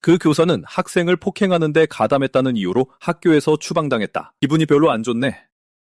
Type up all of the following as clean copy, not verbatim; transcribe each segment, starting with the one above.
그 교사는 학생을 폭행하는 데 가담했다는 이유로 학교에서 추방당했다. 기분이 별로 안 좋네.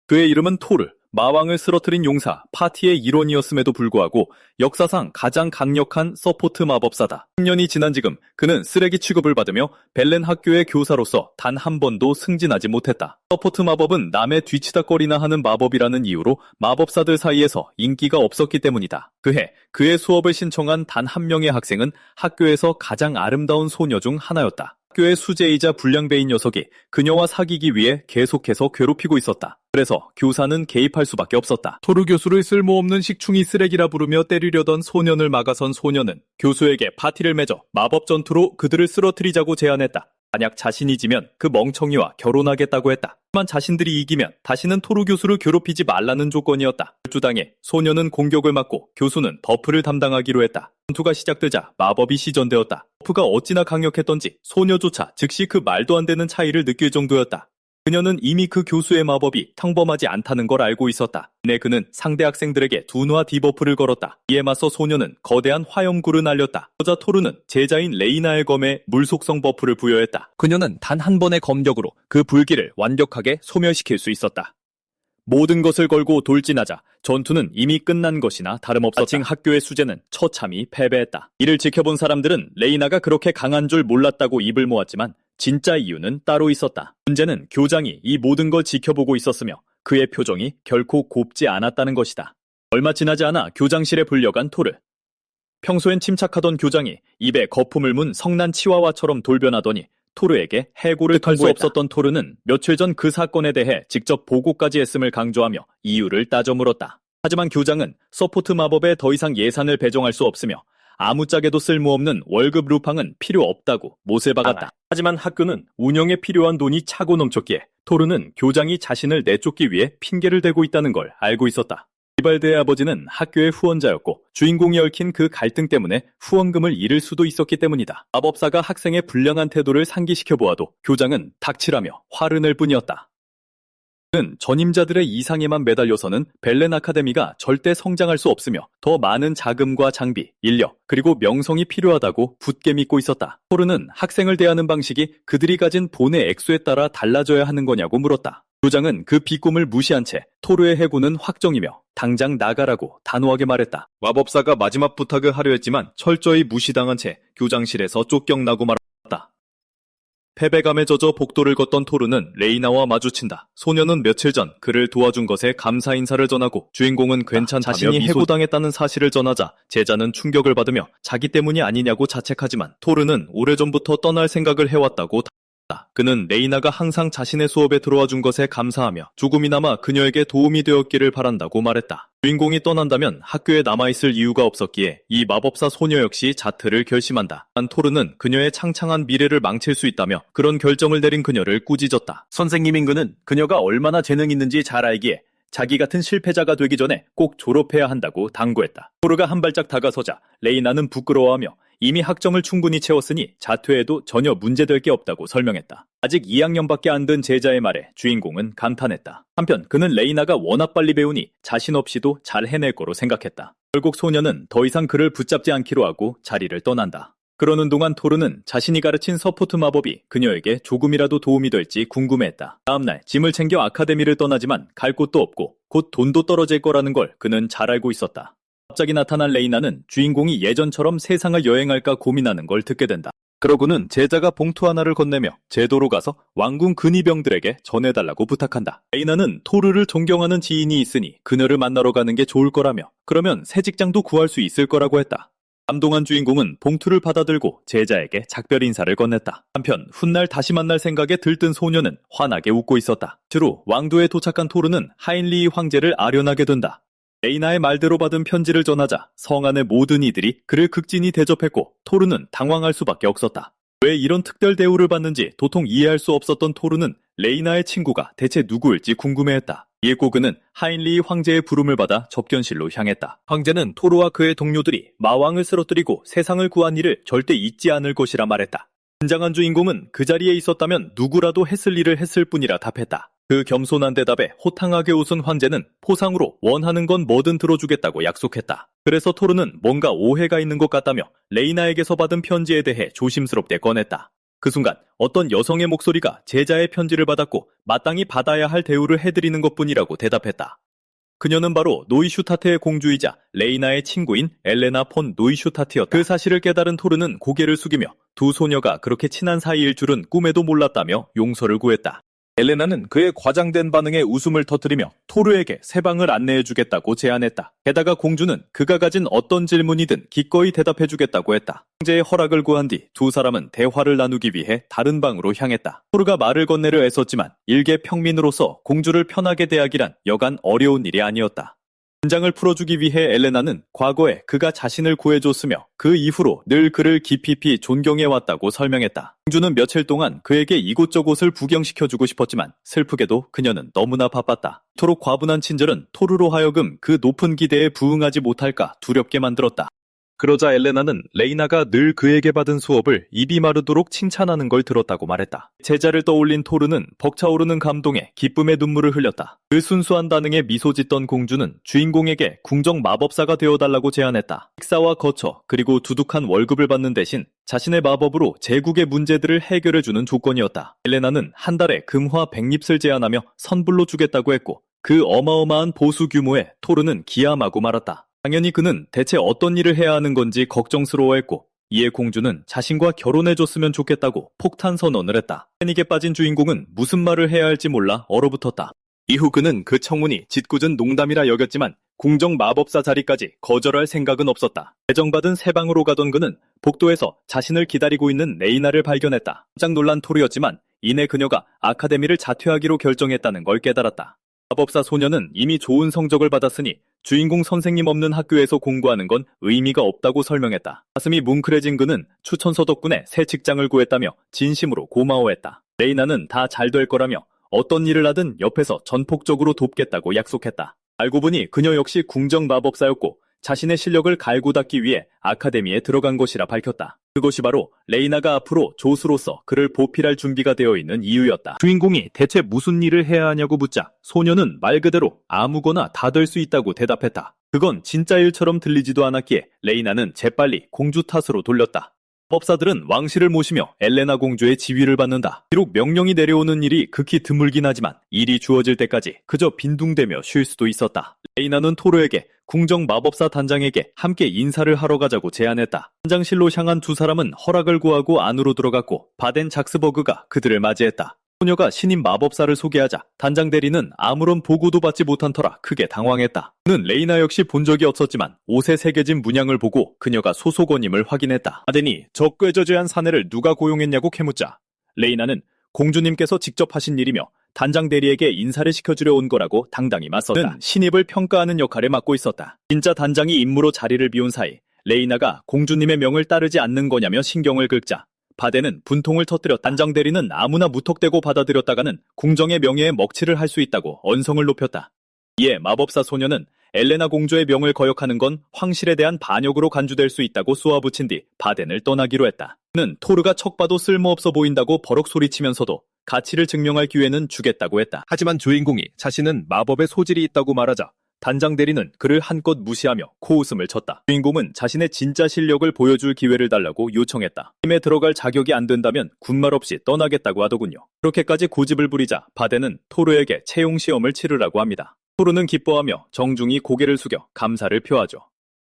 그의 이름은 토르, 마왕을 쓰러뜨린 용사, 파티의 일원이었음에도 불구하고 역사상 가장 강력한 서포트 마법사다. 10년이 지난 지금 그는 쓰레기 취급을 받으며 벨렌 학교의 교사로서 단 한 번도 승진하지 못했다. 서포트 마법은 남의 뒤치다거리나 하는 마법이라는 이유로 마법사들 사이에서 인기가 없었기 때문이다. 그해 그의 수업을 신청한 단 한 명의 학생은 학교에서 가장 아름다운 소녀 중 하나였다. 학교의 수재이자 불량배인 녀석이 그녀와 사귀기 위해 계속해서 괴롭히고 있었다. 그래서 교사는 개입할 수밖에 없었다. 토르 교수를 쓸모없는 식충이 쓰레기라 부르며 때리려던 소년을 막아선 소년은 교수에게 파티를 맺어 마법 전투로 그들을 쓰러뜨리자고 제안했다. 만약 자신이 지면 그 멍청이와 결혼하겠다고 했다. 하지만 자신들이 이기면 다시는 토르 교수를 괴롭히지 말라는 조건이었다. 결주당해 소년은 공격을 맞고 교수는 버프를 담당하기로 했다. 전투가 시작되자 마법이 시전되었다. 버프가 어찌나 강력했던지 소녀조차 즉시 그 말도 안 되는 차이를 느낄 정도였다. 그녀는 이미 그 교수의 마법이 평범하지 않다는 걸 알고 있었다. 이내 그는 상대 학생들에게 둔화 디버프를 걸었다. 이에 맞서 소녀는 거대한 화염구를 날렸다. 여자 토르는 제자인 레이나의 검에 물속성 버프를 부여했다. 그녀는 단 한 번의 검력으로 그 불길을 완벽하게 소멸시킬 수 있었다. 모든 것을 걸고 돌진하자 전투는 이미 끝난 것이나 다름없었다. 마침 학교의 수재는 처참히 패배했다. 이를 지켜본 사람들은 레이나가 그렇게 강한 줄 몰랐다고 입을 모았지만 진짜 이유는 따로 있었다. 문제는 교장이 이 모든 걸 지켜보고 있었으며 그의 표정이 결코 곱지 않았다는 것이다. 얼마 지나지 않아 교장실에 불려간 토르. 평소엔 침착하던 교장이 입에 거품을 문 성난 치와와처럼 돌변하더니 토르에게 해고를 할 수 없었던 토르는 며칠 전 그 사건에 대해 직접 보고까지 했음을 강조하며 이유를 따져 물었다. 하지만 교장은 서포트 마법에 더 이상 예산을 배정할 수 없으며 아무짝에도 쓸모없는 월급 루팡은 필요 없다고 못을 박았다. 하지만 학교는 운영에 필요한 돈이 차고 넘쳤기에 토르는 교장이 자신을 내쫓기 위해 핑계를 대고 있다는 걸 알고 있었다. 리발드의 아버지는 학교의 후원자였고 주인공이 얽힌 그 갈등 때문에 후원금을 잃을 수도 있었기 때문이다. 마법사가 학생의 불량한 태도를 상기시켜 보아도 교장은 닥치라며 화를 낼 뿐이었다. 그는 전임자들의 이상에만 매달려서는 벨렌 아카데미가 절대 성장할 수 없으며 더 많은 자금과 장비, 인력, 그리고 명성이 필요하다고 굳게 믿고 있었다. 토르는 학생을 대하는 방식이 그들이 가진 본의 액수에 따라 달라져야 하는 거냐고 물었다. 교장은 그 비꿈을 무시한 채 토르의 해고는 확정이며 당장 나가라고 단호하게 말했다. 마법사가 마지막 부탁을 하려 했지만 철저히 무시당한 채 교장실에서 쫓겨나고 말았다. 패배감에 젖어 복도를 걷던 토르는 레이나와 마주친다. 소녀는 며칠 전 그를 도와준 것에 감사 인사를 전하고 주인공은 괜찮다며 자신이 해고당했다는 사실을 전하자 제자는 충격을 받으며 자기 때문이 아니냐고 자책하지만 토르는 오래전부터 떠날 생각을 해왔다고 그는 레이나가 항상 자신의 수업에 들어와 준 것에 감사하며 조금이나마 그녀에게 도움이 되었기를 바란다고 말했다. 주인공이 떠난다면 학교에 남아있을 이유가 없었기에 이 마법사 소녀 역시 자퇴를 결심한다. 한 토르는 그녀의 창창한 미래를 망칠 수 있다며 그런 결정을 내린 그녀를 꾸짖었다. 선생님인 그는 그녀가 얼마나 재능 있는지 잘 알기에 자기 같은 실패자가 되기 전에 꼭 졸업해야 한다고 당부했다. 토르가 한 발짝 다가서자 레이나는 부끄러워하며 이미 학점을 충분히 채웠으니 자퇴해도 전혀 문제될 게 없다고 설명했다. 아직 2학년밖에 안 된 제자의 말에 주인공은 감탄했다. 한편 그는 레이나가 워낙 빨리 배우니 자신 없이도 잘 해낼 거로 생각했다. 결국 소녀는 더 이상 그를 붙잡지 않기로 하고 자리를 떠난다. 그러는 동안 토르는 자신이 가르친 서포트 마법이 그녀에게 조금이라도 도움이 될지 궁금해했다. 다음날 짐을 챙겨 아카데미를 떠나지만 갈 곳도 없고 곧 돈도 떨어질 거라는 걸 그는 잘 알고 있었다. 갑자기 나타난 레이나는 주인공이 예전처럼 세상을 여행할까 고민하는 걸 듣게 된다. 그러고는 제자가 봉투 하나를 건네며 제도로 가서 왕궁 근위병들에게 전해달라고 부탁한다. 레이나는 토르를 존경하는 지인이 있으니 그녀를 만나러 가는 게 좋을 거라며 그러면 새 직장도 구할 수 있을 거라고 했다. 감동한 주인공은 봉투를 받아들고 제자에게 작별 인사를 건넸다. 한편 훗날 다시 만날 생각에 들뜬 소녀는 환하게 웃고 있었다. 주로 왕도에 도착한 토르는 하인리히 황제를 아련하게 된다. 레이나의 말대로 받은 편지를 전하자 성 안의 모든 이들이 그를 극진히 대접했고 토르는 당황할 수밖에 없었다. 왜 이런 특별 대우를 받는지 도통 이해할 수 없었던 토르는 레이나의 친구가 대체 누구일지 궁금해했다. 이에 고 그는 하인리히 황제의 부름을 받아 접견실로 향했다. 황제는 토르와 그의 동료들이 마왕을 쓰러뜨리고 세상을 구한 일을 절대 잊지 않을 것이라 말했다. 긴장한 주인공은 그 자리에 있었다면 누구라도 했을 일을 했을 뿐이라 답했다. 그 겸손한 대답에 호탕하게 웃은 황제는 포상으로 원하는 건 뭐든 들어주겠다고 약속했다. 그래서 토르는 뭔가 오해가 있는 것 같다며 레이나에게서 받은 편지에 대해 조심스럽게 꺼냈다. 그 순간 어떤 여성의 목소리가 제자의 편지를 받았고 마땅히 받아야 할 대우를 해드리는 것뿐이라고 대답했다. 그녀는 바로 노이슈타트의 공주이자 레이나의 친구인 엘레나 폰 노이슈타트였다. 그 사실을 깨달은 토르는 고개를 숙이며 두 소녀가 그렇게 친한 사이일 줄은 꿈에도 몰랐다며 용서를 구했다. 엘레나는 그의 과장된 반응에 웃음을 터뜨리며 토르에게 새 방을 안내해주겠다고 제안했다. 게다가 공주는 그가 가진 어떤 질문이든 기꺼이 대답해주겠다고 했다. 황제의 허락을 구한 뒤 두 사람은 대화를 나누기 위해 다른 방으로 향했다. 토르가 말을 건네려 애썼지만 일개 평민으로서 공주를 편하게 대하기란 여간 어려운 일이 아니었다. 긴장을 풀어주기 위해 엘레나는 과거에 그가 자신을 구해줬으며 그 이후로 늘 그를 깊이 존경해왔다고 설명했다. 공주는 며칠 동안 그에게 이곳저곳을 구경시켜주고 싶었지만 슬프게도 그녀는 너무나 바빴다. 이토록 과분한 친절은 토르로 하여금 그 높은 기대에 부응하지 못할까 두렵게 만들었다. 그러자 엘레나는 레이나가 늘 그에게 받은 수업을 입이 마르도록 칭찬하는 걸 들었다고 말했다. 제자를 떠올린 토르는 벅차오르는 감동에 기쁨의 눈물을 흘렸다. 그 순수한 반응에 미소 짓던 공주는 주인공에게 궁정 마법사가 되어달라고 제안했다. 식사와 거처 그리고 두둑한 월급을 받는 대신 자신의 마법으로 제국의 문제들을 해결해주는 조건이었다. 엘레나는 한 달에 금화 100립을 제안하며 선불로 주겠다고 했고 그 어마어마한 보수 규모에 토르는 기함하고 말았다. 당연히 그는 대체 어떤 일을 해야 하는 건지 걱정스러워했고 이에 공주는 자신과 결혼해줬으면 좋겠다고 폭탄 선언을 했다. 패닉에 빠진 주인공은 무슨 말을 해야 할지 몰라 얼어붙었다. 이후 그는 그 청혼이 짓궂은 농담이라 여겼지만 궁정 마법사 자리까지 거절할 생각은 없었다. 배정받은 새 방으로 가던 그는 복도에서 자신을 기다리고 있는 레이나를 발견했다. 깜짝 놀란 토르였지만 이내 그녀가 아카데미를 자퇴하기로 결정했다는 걸 깨달았다. 마법사 소녀는 이미 좋은 성적을 받았으니 주인공 선생님 없는 학교에서 공부하는 건 의미가 없다고 설명했다. 가슴이 뭉클해진 그는 추천서 덕분에 새 직장을 구했다며 진심으로 고마워했다. 레이나는 다 잘 될 거라며 어떤 일을 하든 옆에서 전폭적으로 돕겠다고 약속했다. 알고 보니 그녀 역시 궁정 마법사였고 자신의 실력을 갈고 닦기 위해 아카데미에 들어간 것이라 밝혔다. 그것이 바로 레이나가 앞으로 조수로서 그를 보필할 준비가 되어 있는 이유였다. 주인공이 대체 무슨 일을 해야 하냐고 묻자 소녀는 말 그대로 아무거나 다 될 수 있다고 대답했다. 그건 진짜 일처럼 들리지도 않았기에 레이나는 재빨리 공주 탓으로 돌렸다. 법사들은 왕실을 모시며 엘레나 공주의 지위를 받는다. 비록 명령이 내려오는 일이 극히 드물긴 하지만 일이 주어질 때까지 그저 빈둥대며 쉴 수도 있었다. 레이나는 토르에게 궁정 마법사 단장에게 함께 인사를 하러 가자고 제안했다. 단장실로 향한 두 사람은 허락을 구하고 안으로 들어갔고 바덴 작스버그가 그들을 맞이했다. 소녀가 신임 마법사를 소개하자 단장 대리는 아무런 보고도 받지 못한 터라 크게 당황했다. 그는 레이나 역시 본 적이 없었지만 옷에 새겨진 문양을 보고 그녀가 소속원임을 확인했다. 바덴이 저 꾀저죄한 사내를 누가 고용했냐고 캐묻자 레이나는 공주님께서 직접 하신 일이며 단장 대리에게 인사를 시켜주려 온 거라고 당당히 맞섰다. 그는 신입을 평가하는 역할을 맡고 있었다. 진짜 단장이 임무로 자리를 비운 사이 레이나가 공주님의 명을 따르지 않는 거냐며 신경을 긁자 바덴은 분통을 터뜨렸다. 단장 대리는 아무나 무턱대고 받아들였다가는 궁정의 명예에 먹칠을 할 수 있다고 언성을 높였다. 이에 마법사 소녀는 엘레나 공주의 명을 거역하는 건 황실에 대한 반역으로 간주될 수 있다고 쏘아붙인 뒤 바덴을 떠나기로 했다. 그는 토르가 척 봐도 쓸모없어 보인다고 버럭 소리치면서도 가치를 증명할 기회는 주겠다고 했다. 하지만 주인공이 자신은 마법의 소질이 있다고 말하자 단장 대리는 그를 한껏 무시하며 코웃음을 쳤다. 주인공은 자신의 진짜 실력을 보여줄 기회를 달라고 요청했다. 팀에 들어갈 자격이 안 된다면 군말 없이 떠나겠다고 하더군요. 그렇게까지 고집을 부리자 바덴은 토르에게 채용 시험을 치르라고 합니다. 토르는 기뻐하며 정중히 고개를 숙여 감사를 표하죠.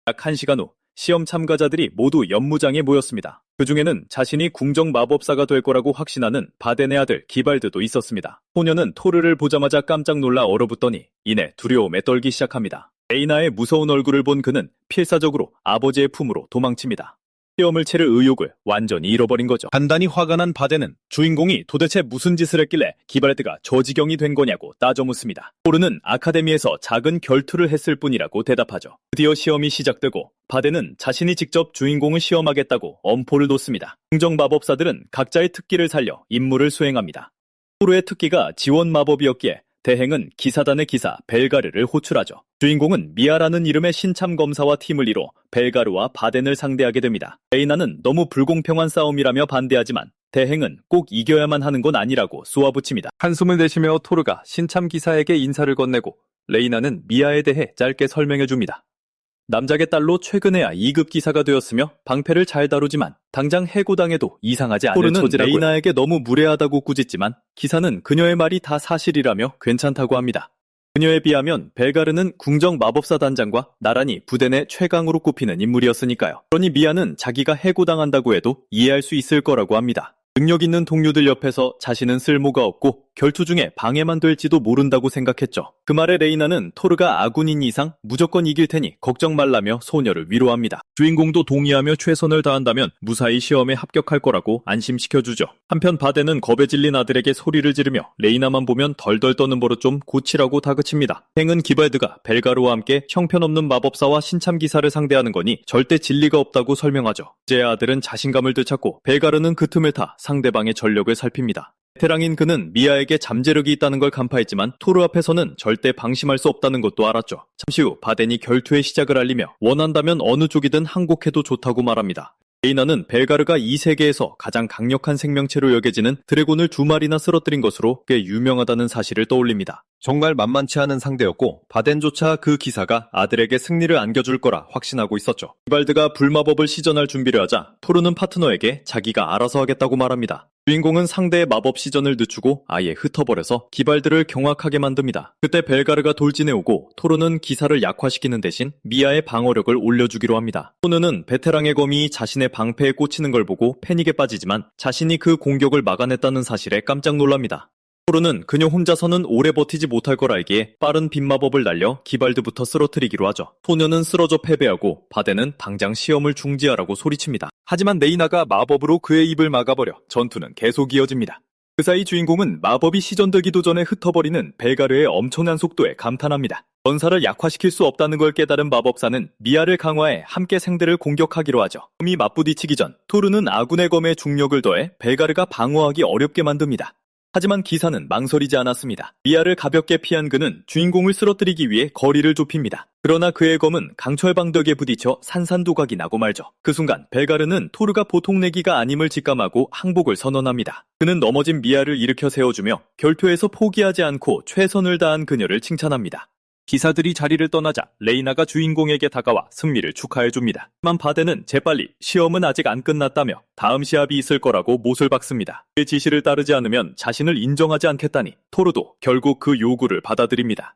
약 1시간 후 시험 참가자들이 모두 연무장에 모였습니다. 그 중에는 자신이 궁정 마법사가 될 거라고 확신하는 바덴의 아들 기발드도 있었습니다. 소녀는 토르를 보자마자 깜짝 놀라 얼어붙더니 이내 두려움에 떨기 시작합니다. 레이나의 무서운 얼굴을 본 그는 필사적으로 아버지의 품으로 도망칩니다. 시험을 치를 의욕을 완전히 잃어버린 거죠. 단단히 화가 난 바덴은 주인공이 도대체 무슨 짓을 했길래 기발드가 저 지경이 된 거냐고 따져 묻습니다. 토르는 아카데미에서 작은 결투를 했을 뿐이라고 대답하죠. 드디어 시험이 시작되고 바덴은 자신이 직접 주인공을 시험하겠다고 엄포를 뒀습니다. 궁정 마법사들은 각자의 특기를 살려 임무를 수행합니다. 토르의 특기가 지원 마법이었기에 대행은 기사단의 기사 벨가르를 호출하죠. 주인공은 미아라는 이름의 신참 검사와 팀을 이뤄 벨가르와 바덴을 상대하게 됩니다. 레이나는 너무 불공평한 싸움이라며 반대하지만 대행은 꼭 이겨야만 하는 건 아니라고 쏘아붙입니다. 한숨을 내쉬며 토르가 신참 기사에게 인사를 건네고 레이나는 미아에 대해 짧게 설명해줍니다. 남작의 딸로 최근에야 2급 기사가 되었으며 방패를 잘 다루지만 당장 해고당해도 이상하지 않을 처지라고요. 레이나에게 너무 무례하다고 꾸짖지만 기사는 그녀의 말이 다 사실이라며 괜찮다고 합니다. 그녀에 비하면 벨가르는 궁정 마법사 단장과 나란히 부대 내 최강으로 꼽히는 인물이었으니까요. 그러니 미아는 자기가 해고당한다고 해도 이해할 수 있을 거라고 합니다. 능력 있는 동료들 옆에서 자신은 쓸모가 없고 결투 중에 방해만 될지도 모른다고 생각했죠. 그 말에 레이나는 토르가 아군인 이상 무조건 이길 테니 걱정 말라며 소녀를 위로합니다. 주인공도 동의하며 최선을 다한다면 무사히 시험에 합격할 거라고 안심시켜주죠. 한편 바데는 겁에 질린 아들에게 소리를 지르며 레이나만 보면 덜덜 떠는 버릇 좀 고치라고 다그칩니다. 행은 기발드가 벨가르와 함께 형편없는 마법사와 신참기사를 상대하는 거니 절대 진리가 없다고 설명하죠. 제 아들은 자신감을 되찾고 벨가르는 그 틈을 타 상대방의 전력을 살핍니다. 베테랑인 그는 미아에게 잠재력이 있다는 걸 간파했지만 토르 앞에서는 절대 방심할 수 없다는 것도 알았죠. 잠시 후 바덴이 결투의 시작을 알리며 원한다면 어느 쪽이든 항복해도 좋다고 말합니다. 레이나는 벨가르가 이 세계에서 가장 강력한 생명체로 여겨지는 드래곤을 2마리나 쓰러뜨린 것으로 꽤 유명하다는 사실을 떠올립니다. 정말 만만치 않은 상대였고 바덴조차 그 기사가 아들에게 승리를 안겨줄 거라 확신하고 있었죠. 기발드가 불마법을 시전할 준비를 하자 토르는 파트너에게 자기가 알아서 하겠다고 말합니다. 주인공은 상대의 마법 시전을 늦추고 아예 흩어버려서 기발드를 경악하게 만듭니다. 그때 벨가르가 돌진해 오고 토르는 기사를 약화시키는 대신 미아의 방어력을 올려주기로 합니다. 토르는 베테랑의 검이 자신의 방패에 꽂히는 걸 보고 패닉에 빠지지만 자신이 그 공격을 막아냈다는 사실에 깜짝 놀랍니다. 토르는 그녀 혼자서는 오래 버티지 못할 걸 알기에 빠른 빗마법을 날려 기발드부터 쓰러뜨리기로 하죠. 소녀는 쓰러져 패배하고 바데는 당장 시험을 중지하라고 소리칩니다. 하지만 레이나가 마법으로 그의 입을 막아버려 전투는 계속 이어집니다. 그 사이 주인공은 마법이 시전되기도 전에 흩어버리는 벨가르의 엄청난 속도에 감탄합니다. 전사를 약화시킬 수 없다는 걸 깨달은 마법사는 미아를 강화해 함께 상대를 공격하기로 하죠. 검이 맞부딪히기 전 토르는 아군의 검에 중력을 더해 벨가르가 방어하기 어렵게 만듭니다. 하지만 기사는 망설이지 않았습니다. 미아를 가볍게 피한 그는 주인공을 쓰러뜨리기 위해 거리를 좁힙니다. 그러나 그의 검은 강철 방벽에 부딪혀 산산조각이 나고 말죠. 그 순간 벨가르는 토르가 보통 내기가 아님을 직감하고 항복을 선언합니다. 그는 넘어진 미아를 일으켜 세워주며 결투에서 포기하지 않고 최선을 다한 그녀를 칭찬합니다. 기사들이 자리를 떠나자 레이나가 주인공에게 다가와 승리를 축하해줍니다. 하지만 바데는 재빨리 시험은 아직 안 끝났다며 다음 시합이 있을 거라고 못을 박습니다. 그의 지시를 따르지 않으면 자신을 인정하지 않겠다니 토르도 결국 그 요구를 받아들입니다.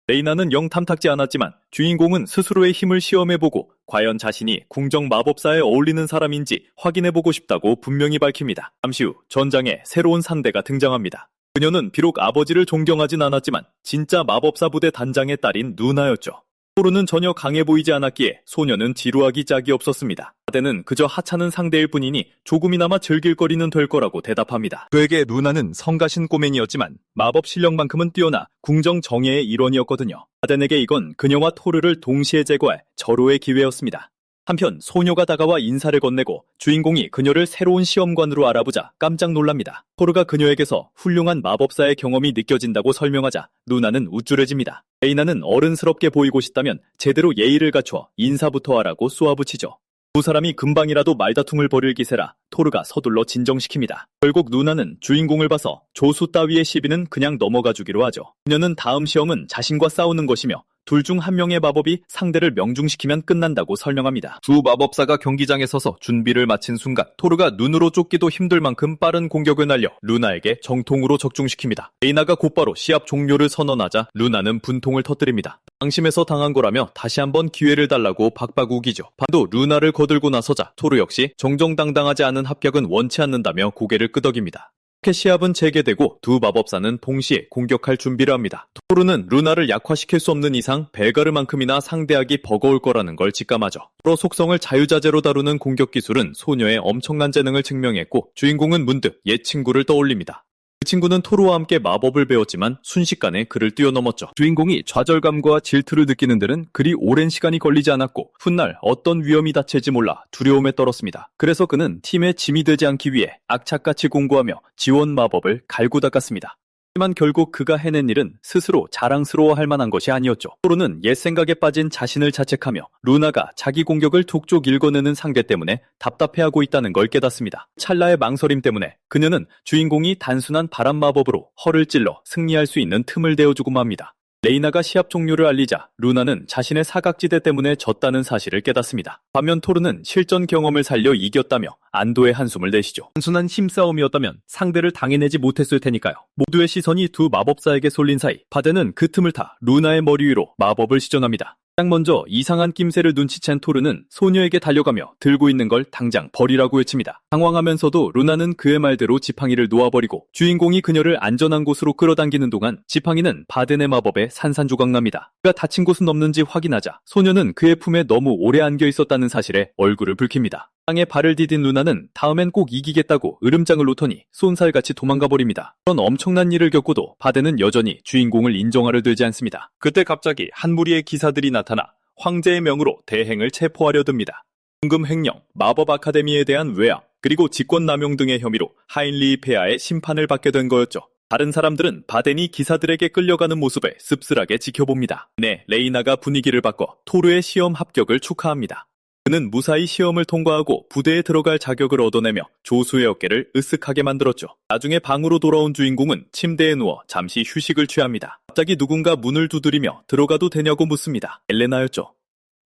레이나는 영 탐탁지 않았지만 주인공은 스스로의 힘을 시험해보고 과연 자신이 궁정 마법사에 어울리는 사람인지 확인해보고 싶다고 분명히 밝힙니다. 잠시 후 전장에 새로운 상대가 등장합니다. 그녀는 비록 아버지를 존경하진 않았지만 진짜 마법사 부대 단장의 딸인 누나였죠. 토르는 전혀 강해 보이지 않았기에 소녀는 지루하기 짝이 없었습니다. 바데는 그저 하찮은 상대일 뿐이니 조금이나마 즐길 거리는 될 거라고 대답합니다. 그에게 누나는 성가신 꼬맹이였지만 마법 실력만큼은 뛰어나 궁정 정예의 일원이었거든요. 바덴에게 이건 그녀와 토르를 동시에 제거할 절호의 기회였습니다. 한편 소녀가 다가와 인사를 건네고 주인공이 그녀를 새로운 시험관으로 알아보자 깜짝 놀랍니다. 토르가 그녀에게서 훌륭한 마법사의 경험이 느껴진다고 설명하자 누나는 우쭐해집니다. 레이나는 어른스럽게 보이고 싶다면 제대로 예의를 갖춰 인사부터 하라고 쏘아붙이죠. 두 사람이 금방이라도 말다툼을 벌일 기세라 토르가 서둘러 진정시킵니다. 결국 누나는 주인공을 봐서 조수 따위의 시비는 그냥 넘어가 주기로 하죠. 그녀는 다음 시험은 자신과 싸우는 것이며 둘 중 한 명의 마법이 상대를 명중시키면 끝난다고 설명합니다. 두 마법사가 경기장에 서서 준비를 마친 순간 토르가 눈으로 쫓기도 힘들 만큼 빠른 공격을 날려 루나에게 정통으로 적중시킵니다. 레이나가 곧바로 시합 종료를 선언하자 루나는 분통을 터뜨립니다. 방심해서 당한 거라며 다시 한번 기회를 달라고 박박 우기죠. 반도 루나를 거들고 나서자 토르 역시 정정당당하지 않은 합격은 원치 않는다며 고개를 끄덕입니다. 이렇게 시합은 재개되고 두 마법사는 동시에 공격할 준비를 합니다. 토르는 루나를 약화시킬 수 없는 이상 벨가르만큼이나 상대하기 버거울 거라는 걸 직감하죠. 프로 속성을 자유자재로 다루는 공격 기술은 소녀의 엄청난 재능을 증명했고 주인공은 문득 옛 친구를 떠올립니다. 그 친구는 토르와 함께 마법을 배웠지만 순식간에 그를 뛰어넘었죠. 주인공이 좌절감과 질투를 느끼는 데는 그리 오랜 시간이 걸리지 않았고 훗날 어떤 위험이 닥칠지 몰라 두려움에 떨었습니다. 그래서 그는 팀의 짐이 되지 않기 위해 악착같이 공부하며 지원 마법을 갈고 닦았습니다. 하지만 결국 그가 해낸 일은 스스로 자랑스러워할 만한 것이 아니었죠. 토르는 옛 생각에 빠진 자신을 자책하며 루나가 자기 공격을 툭툭 읽어내는 상대 때문에 답답해하고 있다는 걸 깨닫습니다. 찰나의 망설임 때문에 그녀는 주인공이 단순한 바람 마법으로 허를 찔러 승리할 수 있는 틈을 내어주고 맙니다. 레이나가 시합 종료를 알리자 루나는 자신의 사각지대 때문에 졌다는 사실을 깨닫습니다. 반면 토르는 실전 경험을 살려 이겼다며 안도의 한숨을 내쉬죠. 단순한 힘싸움이었다면 상대를 당해내지 못했을 테니까요. 모두의 시선이 두 마법사에게 쏠린 사이 바데는 그 틈을 타 루나의 머리 위로 마법을 시전합니다. 가장 먼저 이상한 낌새를 눈치챈 토르는 소녀에게 달려가며 들고 있는 걸 당장 버리라고 외칩니다. 당황하면서도 루나는 그의 말대로 지팡이를 놓아버리고 주인공이 그녀를 안전한 곳으로 끌어당기는 동안 지팡이는 바덴의 마법에 산산조각납니다. 그가 다친 곳은 없는지 확인하자 소녀는 그의 품에 너무 오래 안겨 있었다는 사실에 얼굴을 붉힙니다. 땅에 발을 디딘 루나는 다음엔 꼭 이기겠다고 으름장을 놓더니 쏜살같이 도망가버립니다. 그런 엄청난 일을 겪고도 바덴은 여전히 주인공을 인정하려 들지 않습니다. 그때 갑자기 한 무리의 기사들이 나타나 황제의 명으로 대행을 체포하려 듭니다. 황금 횡령, 마법 아카데미에 대한 외압, 그리고 직권남용 등의 혐의로 하인리히 폐하의 심판을 받게 된 거였죠. 다른 사람들은 바덴이 기사들에게 끌려가는 모습을 씁쓸하게 지켜봅니다. 네, 레이나가 분위기를 바꿔 토르의 시험 합격을 축하합니다. 그는 무사히 시험을 통과하고 부대에 들어갈 자격을 얻어내며 조수의 어깨를 으쓱하게 만들었죠. 나중에 방으로 돌아온 주인공은 침대에 누워 잠시 휴식을 취합니다. 갑자기 누군가 문을 두드리며 들어가도 되냐고 묻습니다. 엘레나였죠.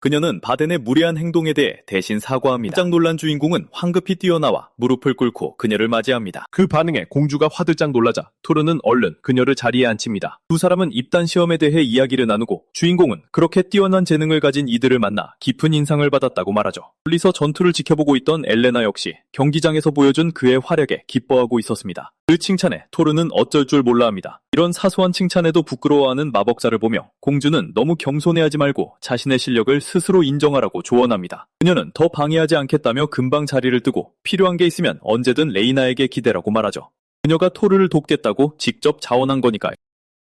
그녀는 바덴의 무례한 행동에 대해 대신 사과합니다. 깜짝 놀란 주인공은 황급히 뛰어나와 무릎을 꿇고 그녀를 맞이합니다. 그 반응에 공주가 화들짝 놀라자 토르는 얼른 그녀를 자리에 앉힙니다. 두 사람은 입단 시험에 대해 이야기를 나누고 주인공은 그렇게 뛰어난 재능을 가진 이들을 만나 깊은 인상을 받았다고 말하죠. 멀리서 전투를 지켜보고 있던 엘레나 역시 경기장에서 보여준 그의 활약에 기뻐하고 있었습니다. 그 칭찬에 토르는 어쩔 줄 몰라 합니다. 이런 사소한 칭찬에도 부끄러워하는 마법사를 보며 공주는 너무 겸손해하지 말고 자신의 실력을 스스로 인정하라고 조언합니다. 그녀는 더 방해하지 않겠다며 금방 자리를 뜨고 필요한 게 있으면 언제든 레이나에게 기대라고 말하죠. 그녀가 토르를 돕겠다고 직접 자원한 거니까요.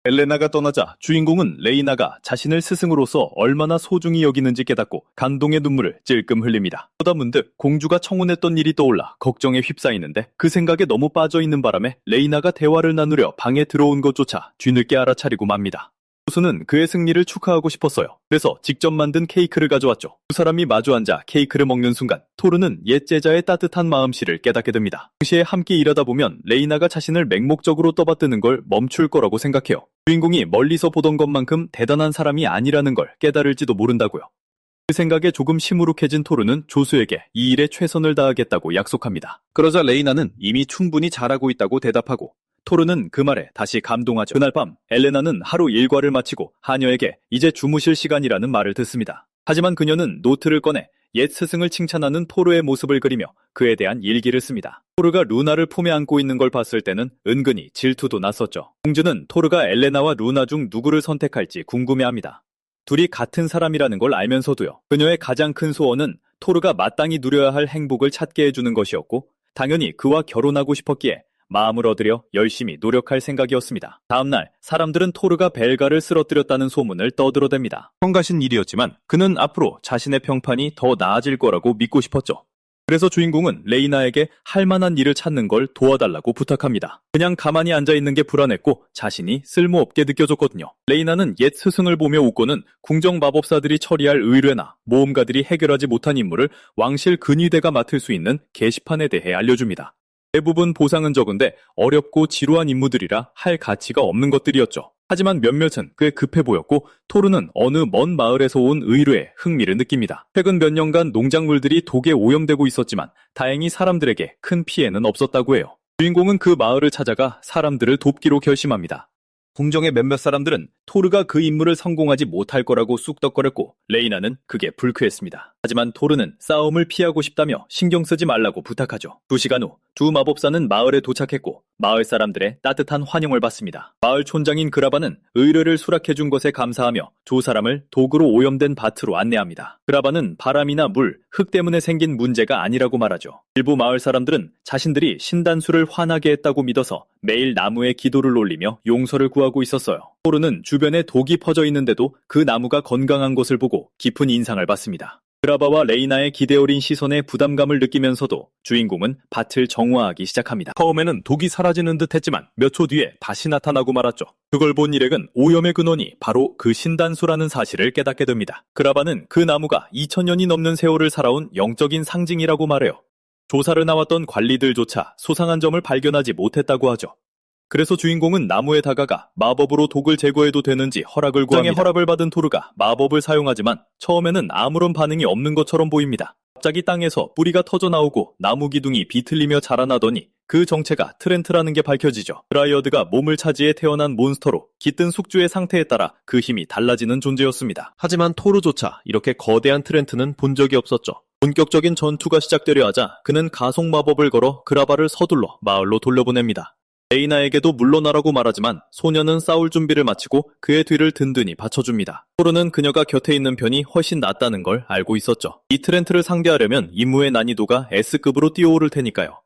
엘레나가 떠나자 주인공은 레이나가 자신을 스승으로서 얼마나 소중히 여기는지 깨닫고 감동의 눈물을 찔끔 흘립니다. 그러다 문득 공주가 청혼했던 일이 떠올라 걱정에 휩싸이는데 그 생각에 너무 빠져있는 바람에 레이나가 대화를 나누려 방에 들어온 것조차 뒤늦게 알아차리고 맙니다. 조수는 그의 승리를 축하하고 싶었어요. 그래서 직접 만든 케이크를 가져왔죠. 두 사람이 마주 앉아 케이크를 먹는 순간 토르는 옛 제자의 따뜻한 마음씨를 깨닫게 됩니다. 당시에 함께 일하다 보면 레이나가 자신을 맹목적으로 떠받드는 걸 멈출 거라고 생각해요. 주인공이 멀리서 보던 것만큼 대단한 사람이 아니라는 걸 깨달을지도 모른다고요. 그 생각에 조금 시무룩해진 토르는 조수에게 이 일에 최선을 다하겠다고 약속합니다. 그러자 레이나는 이미 충분히 잘하고 있다고 대답하고 토르는 그 말에 다시 감동하죠. 그날 밤 엘레나는 하루 일과를 마치고 하녀에게 이제 주무실 시간이라는 말을 듣습니다. 하지만 그녀는 노트를 꺼내 옛 스승을 칭찬하는 토르의 모습을 그리며 그에 대한 일기를 씁니다. 토르가 루나를 품에 안고 있는 걸 봤을 때는 은근히 질투도 났었죠. 공주는 토르가 엘레나와 루나 중 누구를 선택할지 궁금해합니다. 둘이 같은 사람이라는 걸 알면서도요. 그녀의 가장 큰 소원은 토르가 마땅히 누려야 할 행복을 찾게 해주는 것이었고 당연히 그와 결혼하고 싶었기에 마음을 얻으려 열심히 노력할 생각이었습니다. 다음날 사람들은 토르가 벨가를 쓰러뜨렸다는 소문을 떠들어댑니다. 성가신 일이었지만 그는 앞으로 자신의 평판이 더 나아질 거라고 믿고 싶었죠. 그래서 주인공은 레이나에게 할 만한 일을 찾는 걸 도와달라고 부탁합니다. 그냥 가만히 앉아있는 게 불안했고 자신이 쓸모없게 느껴졌거든요. 레이나는 옛 스승을 보며 웃고는 궁정 마법사들이 처리할 의뢰나 모험가들이 해결하지 못한 임무를 왕실 근위대가 맡을 수 있는 게시판에 대해 알려줍니다. 대부분 보상은 적은데 어렵고 지루한 임무들이라 할 가치가 없는 것들이었죠. 하지만 몇몇은 꽤 급해 보였고 토르는 어느 먼 마을에서 온 의뢰에 흥미를 느낍니다. 최근 몇 년간 농작물들이 독에 오염되고 있었지만 다행히 사람들에게 큰 피해는 없었다고 해요. 주인공은 그 마을을 찾아가 사람들을 돕기로 결심합니다. 궁정의 몇몇 사람들은 토르가 그 임무를 성공하지 못할 거라고 쑥덕거렸고 레이나는 그게 불쾌했습니다. 하지만 토르는 싸움을 피하고 싶다며 신경 쓰지 말라고 부탁하죠. 2시간 후 두 마법사는 마을에 도착했고 마을 사람들의 따뜻한 환영을 받습니다. 마을 촌장인 그라바는 의뢰를 수락해준 것에 감사하며 두 사람을 독으로 오염된 밭으로 안내합니다. 그라바는 바람이나 물, 흙 때문에 생긴 문제가 아니라고 말하죠. 일부 마을 사람들은 자신들이 신단수를 화나게 했다고 믿어서 매일 나무에 기도를 올리며 용서를 구하고 있었어요. 토르는 주변에 독이 퍼져 있는데도 그 나무가 건강한 것을 보고 깊은 인상을 받습니다. 그라바와 레이나의 기대 어린 시선에 부담감을 느끼면서도 주인공은 밭을 정화하기 시작합니다. 처음에는 독이 사라지는 듯 했지만 몇 초 뒤에 다시 나타나고 말았죠. 그걸 본 일렉은 오염의 근원이 바로 그 신단수라는 사실을 깨닫게 됩니다. 그라바는 그 나무가 2000년이 넘는 세월을 살아온 영적인 상징이라고 말해요. 조사를 나왔던 관리들조차 소상한 점을 발견하지 못했다고 하죠. 그래서 주인공은 나무에 다가가 마법으로 독을 제거해도 되는지 허락을 구합니다. 허락을 받은 토르가 마법을 사용하지만 처음에는 아무런 반응이 없는 것처럼 보입니다. 갑자기 땅에서 뿌리가 터져 나오고 나무 기둥이 비틀리며 자라나더니 그 정체가 트렌트라는 게 밝혀지죠. 드라이어드가 몸을 차지해 태어난 몬스터로 깃든 숙주의 상태에 따라 그 힘이 달라지는 존재였습니다. 하지만 토르조차 이렇게 거대한 트렌트는 본 적이 없었죠. 본격적인 전투가 시작되려 하자 그는 가속 마법을 걸어 그라바를 서둘러 마을로 돌려보냅니다. 레이나에게도 물러나라고 말하지만 소녀는 싸울 준비를 마치고 그의 뒤를 든든히 받쳐줍니다. 토르는 그녀가 곁에 있는 편이 훨씬 낫다는 걸 알고 있었죠. 이 트렌트를 상대하려면 임무의 난이도가 S급으로 뛰어오를 테니까요.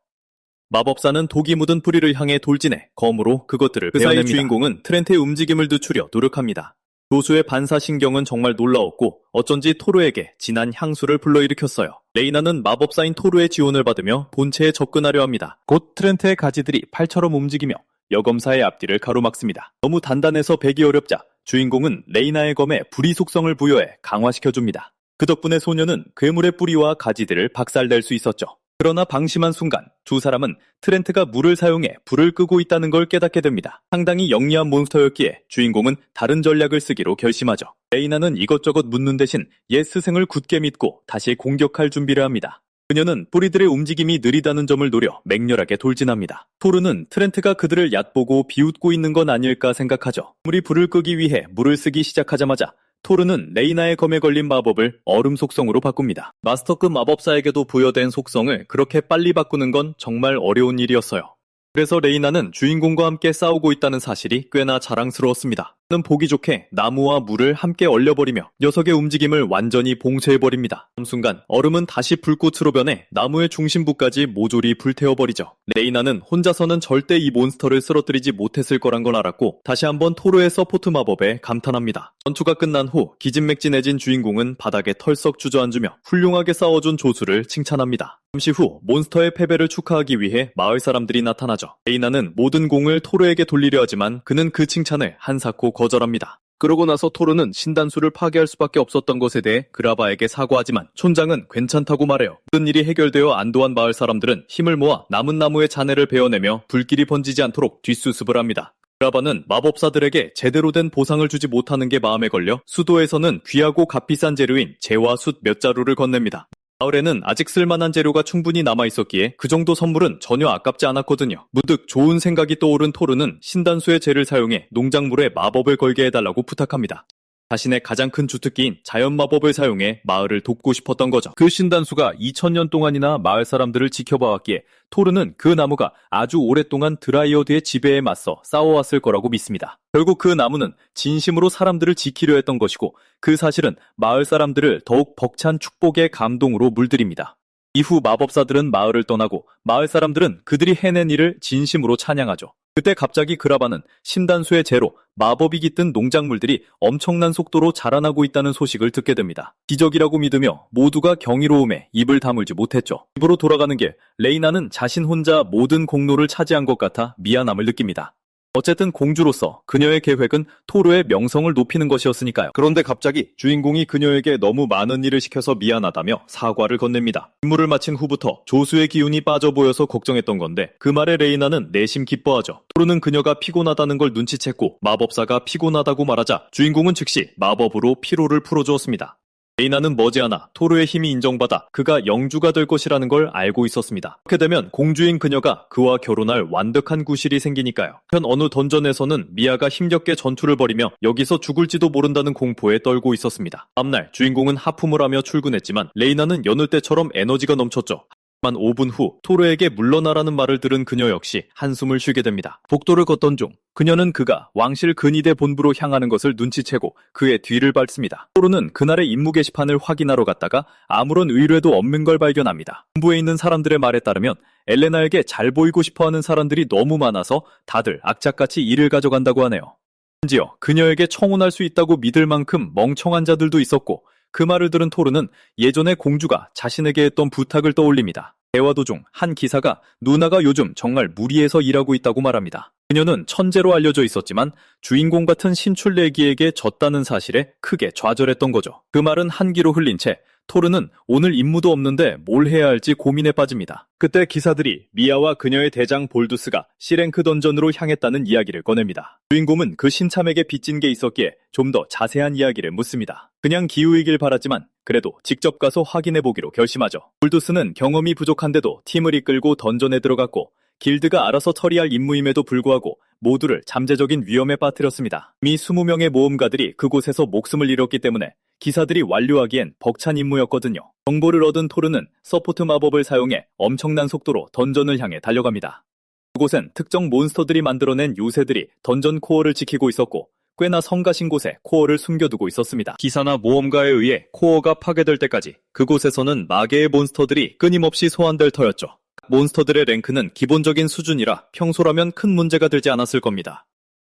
마법사는 독이 묻은 뿌리를 향해 돌진해 검으로 그것들을 베어냅니다. 그 사이 주인공은 트렌트의 움직임을 늦추려 노력합니다. 조수의 반사신경은 정말 놀라웠고 어쩐지 토르에게 진한 향수를 불러일으켰어요. 레이나는 마법사인 토르의 지원을 받으며 본체에 접근하려 합니다. 곧 트렌트의 가지들이 팔처럼 움직이며 여검사의 앞뒤를 가로막습니다. 너무 단단해서 베기 어렵자 주인공은 레이나의 검에 불의 속성을 부여해 강화시켜줍니다. 그 덕분에 소녀는 괴물의 뿌리와 가지들을 박살낼 수 있었죠. 그러나 방심한 순간 두 사람은 트렌트가 물을 사용해 불을 끄고 있다는 걸 깨닫게 됩니다. 상당히 영리한 몬스터였기에 주인공은 다른 전략을 쓰기로 결심하죠. 레이나는 이것저것 묻는 대신 옛 스승을 굳게 믿고 다시 공격할 준비를 합니다. 그녀는 뿌리들의 움직임이 느리다는 점을 노려 맹렬하게 돌진합니다. 토르는 트렌트가 그들을 얕보고 비웃고 있는 건 아닐까 생각하죠. 물이 불을 끄기 위해 물을 쓰기 시작하자마자 토르는 레이나의 검에 걸린 마법을 얼음 속성으로 바꿉니다. 마스터급 마법사에게도 부여된 속성을 그렇게 빨리 바꾸는 건 정말 어려운 일이었어요. 그래서 레이나는 주인공과 함께 싸우고 있다는 사실이 꽤나 자랑스러웠습니다. 그는 보기 좋게 나무와 물을 함께 얼려버리며 녀석의 움직임을 완전히 봉쇄해버립니다. 다음 순간 얼음은 다시 불꽃으로 변해 나무의 중심부까지 모조리 불태워버리죠. 레이나는 혼자서는 절대 이 몬스터를 쓰러뜨리지 못했을 거란 걸 알았고 다시 한번 토르의 서포트 마법에 감탄합니다. 전투가 끝난 후 기진맥진해진 주인공은 바닥에 털썩 주저앉으며 훌륭하게 싸워준 조수를 칭찬합니다. 잠시 후 몬스터의 패배를 축하하기 위해 마을 사람들이 나타나죠. 레이나는 모든 공을 토르에게 돌리려 하지만 그는 그 칭찬을 한사코 거절합니다. 그러고 나서 토르는 신단수를 파괴할 수밖에 없었던 것에 대해 그라바에게 사과하지만 촌장은 괜찮다고 말해요. 모든 일이 해결되어 안도한 마을 사람들은 힘을 모아 남은 나무의 잔해를 베어내며 불길이 번지지 않도록 뒷수습을 합니다. 그라바는 마법사들에게 제대로 된 보상을 주지 못하는 게 마음에 걸려 수도에서는 귀하고 값비싼 재료인 재와 숯 몇 자루를 건넵니다. 마을에는 아직 쓸만한 재료가 충분히 남아있었기에 그 정도 선물은 전혀 아깝지 않았거든요. 문득 좋은 생각이 떠오른 토르는 신단수의 재를 사용해 농작물에 마법을 걸게 해달라고 부탁합니다. 자신의 가장 큰 주특기인 자연마법을 사용해 마을을 돕고 싶었던 거죠. 그 신단수가 2000년 동안이나 마을 사람들을 지켜봐왔기에 토르는 그 나무가 아주 오랫동안 드라이어드의 지배에 맞서 싸워왔을 거라고 믿습니다. 결국 그 나무는 진심으로 사람들을 지키려 했던 것이고 그 사실은 마을 사람들을 더욱 벅찬 축복의 감동으로 물들입니다. 이후 마법사들은 마을을 떠나고 마을 사람들은 그들이 해낸 일을 진심으로 찬양하죠. 그때 갑자기 그라바는 신단수의 재로 마법이 깃든 농작물들이 엄청난 속도로 자라나고 있다는 소식을 듣게 됩니다. 기적이라고 믿으며 모두가 경이로움에 입을 다물지 못했죠. 집으로 돌아가는 길 레이나는 자신 혼자 모든 공로를 차지한 것 같아 미안함을 느낍니다. 어쨌든 공주로서 그녀의 계획은 토르의 명성을 높이는 것이었으니까요. 그런데 갑자기 주인공이 그녀에게 너무 많은 일을 시켜서 미안하다며 사과를 건넵니다. 임무를 마친 후부터 조수의 기운이 빠져 보여서 걱정했던 건데 그 말에 레이나는 내심 기뻐하죠. 토르는 그녀가 피곤하다는 걸 눈치챘고 마법사가 피곤하다고 말하자 주인공은 즉시 마법으로 피로를 풀어주었습니다. 레이나는 머지않아 토르의 힘이 인정받아 그가 영주가 될 것이라는 걸 알고 있었습니다. 그렇게 되면 공주인 그녀가 그와 결혼할 완벽한 구실이 생기니까요. 한편 어느 던전에서는 미아가 힘겹게 전투를 벌이며 여기서 죽을지도 모른다는 공포에 떨고 있었습니다. 다음날 주인공은 하품을 하며 출근했지만 레이나는 여느 때처럼 에너지가 넘쳤죠. 만 5분 후 토르에게 물러나라는 말을 들은 그녀 역시 한숨을 쉬게 됩니다. 복도를 걷던 중 그녀는 그가 왕실 근위대 본부로 향하는 것을 눈치채고 그의 뒤를 밟습니다. 토르는 그날의 임무 게시판을 확인하러 갔다가 아무런 의뢰도 없는 걸 발견합니다. 본부에 있는 사람들의 말에 따르면 엘레나에게 잘 보이고 싶어하는 사람들이 너무 많아서 다들 악착같이 일을 가져간다고 하네요. 심지어 그녀에게 청혼할 수 있다고 믿을 만큼 멍청한 자들도 있었고 그 말을 들은 토르는 예전에 공주가 자신에게 했던 부탁을 떠올립니다. 대화 도중 한 기사가 누나가 요즘 정말 무리해서 일하고 있다고 말합니다. 그녀는 천재로 알려져 있었지만 주인공 같은 신출내기에게 졌다는 사실에 크게 좌절했던 거죠. 그 말은 한기로 흘린 채 토르는 오늘 임무도 없는데 뭘 해야 할지 고민에 빠집니다. 그때 기사들이 미아와 그녀의 대장 볼두스가 C랭크 던전으로 향했다는 이야기를 꺼냅니다. 주인공은 그 신참에게 빚진 게 있었기에 좀 더 자세한 이야기를 묻습니다. 그냥 기우이길 바랐지만 그래도 직접 가서 확인해보기로 결심하죠. 볼두스는 경험이 부족한데도 팀을 이끌고 던전에 들어갔고 길드가 알아서 처리할 임무임에도 불구하고 모두를 잠재적인 위험에 빠뜨렸습니다. 이미 20명의 모험가들이 그곳에서 목숨을 잃었기 때문에 기사들이 완료하기엔 벅찬 임무였거든요. 정보를 얻은 토르는 서포트 마법을 사용해 엄청난 속도로 던전을 향해 달려갑니다. 그곳엔 특정 몬스터들이 만들어낸 요새들이 던전 코어를 지키고 있었고 꽤나 성가신 곳에 코어를 숨겨두고 있었습니다. 기사나 모험가에 의해 코어가 파괴될 때까지 그곳에서는 마개의 몬스터들이 끊임없이 소환될 터였죠. 몬스터들의 랭크는 기본적인 수준이라 평소라면 큰 문제가 되지 않았을 겁니다.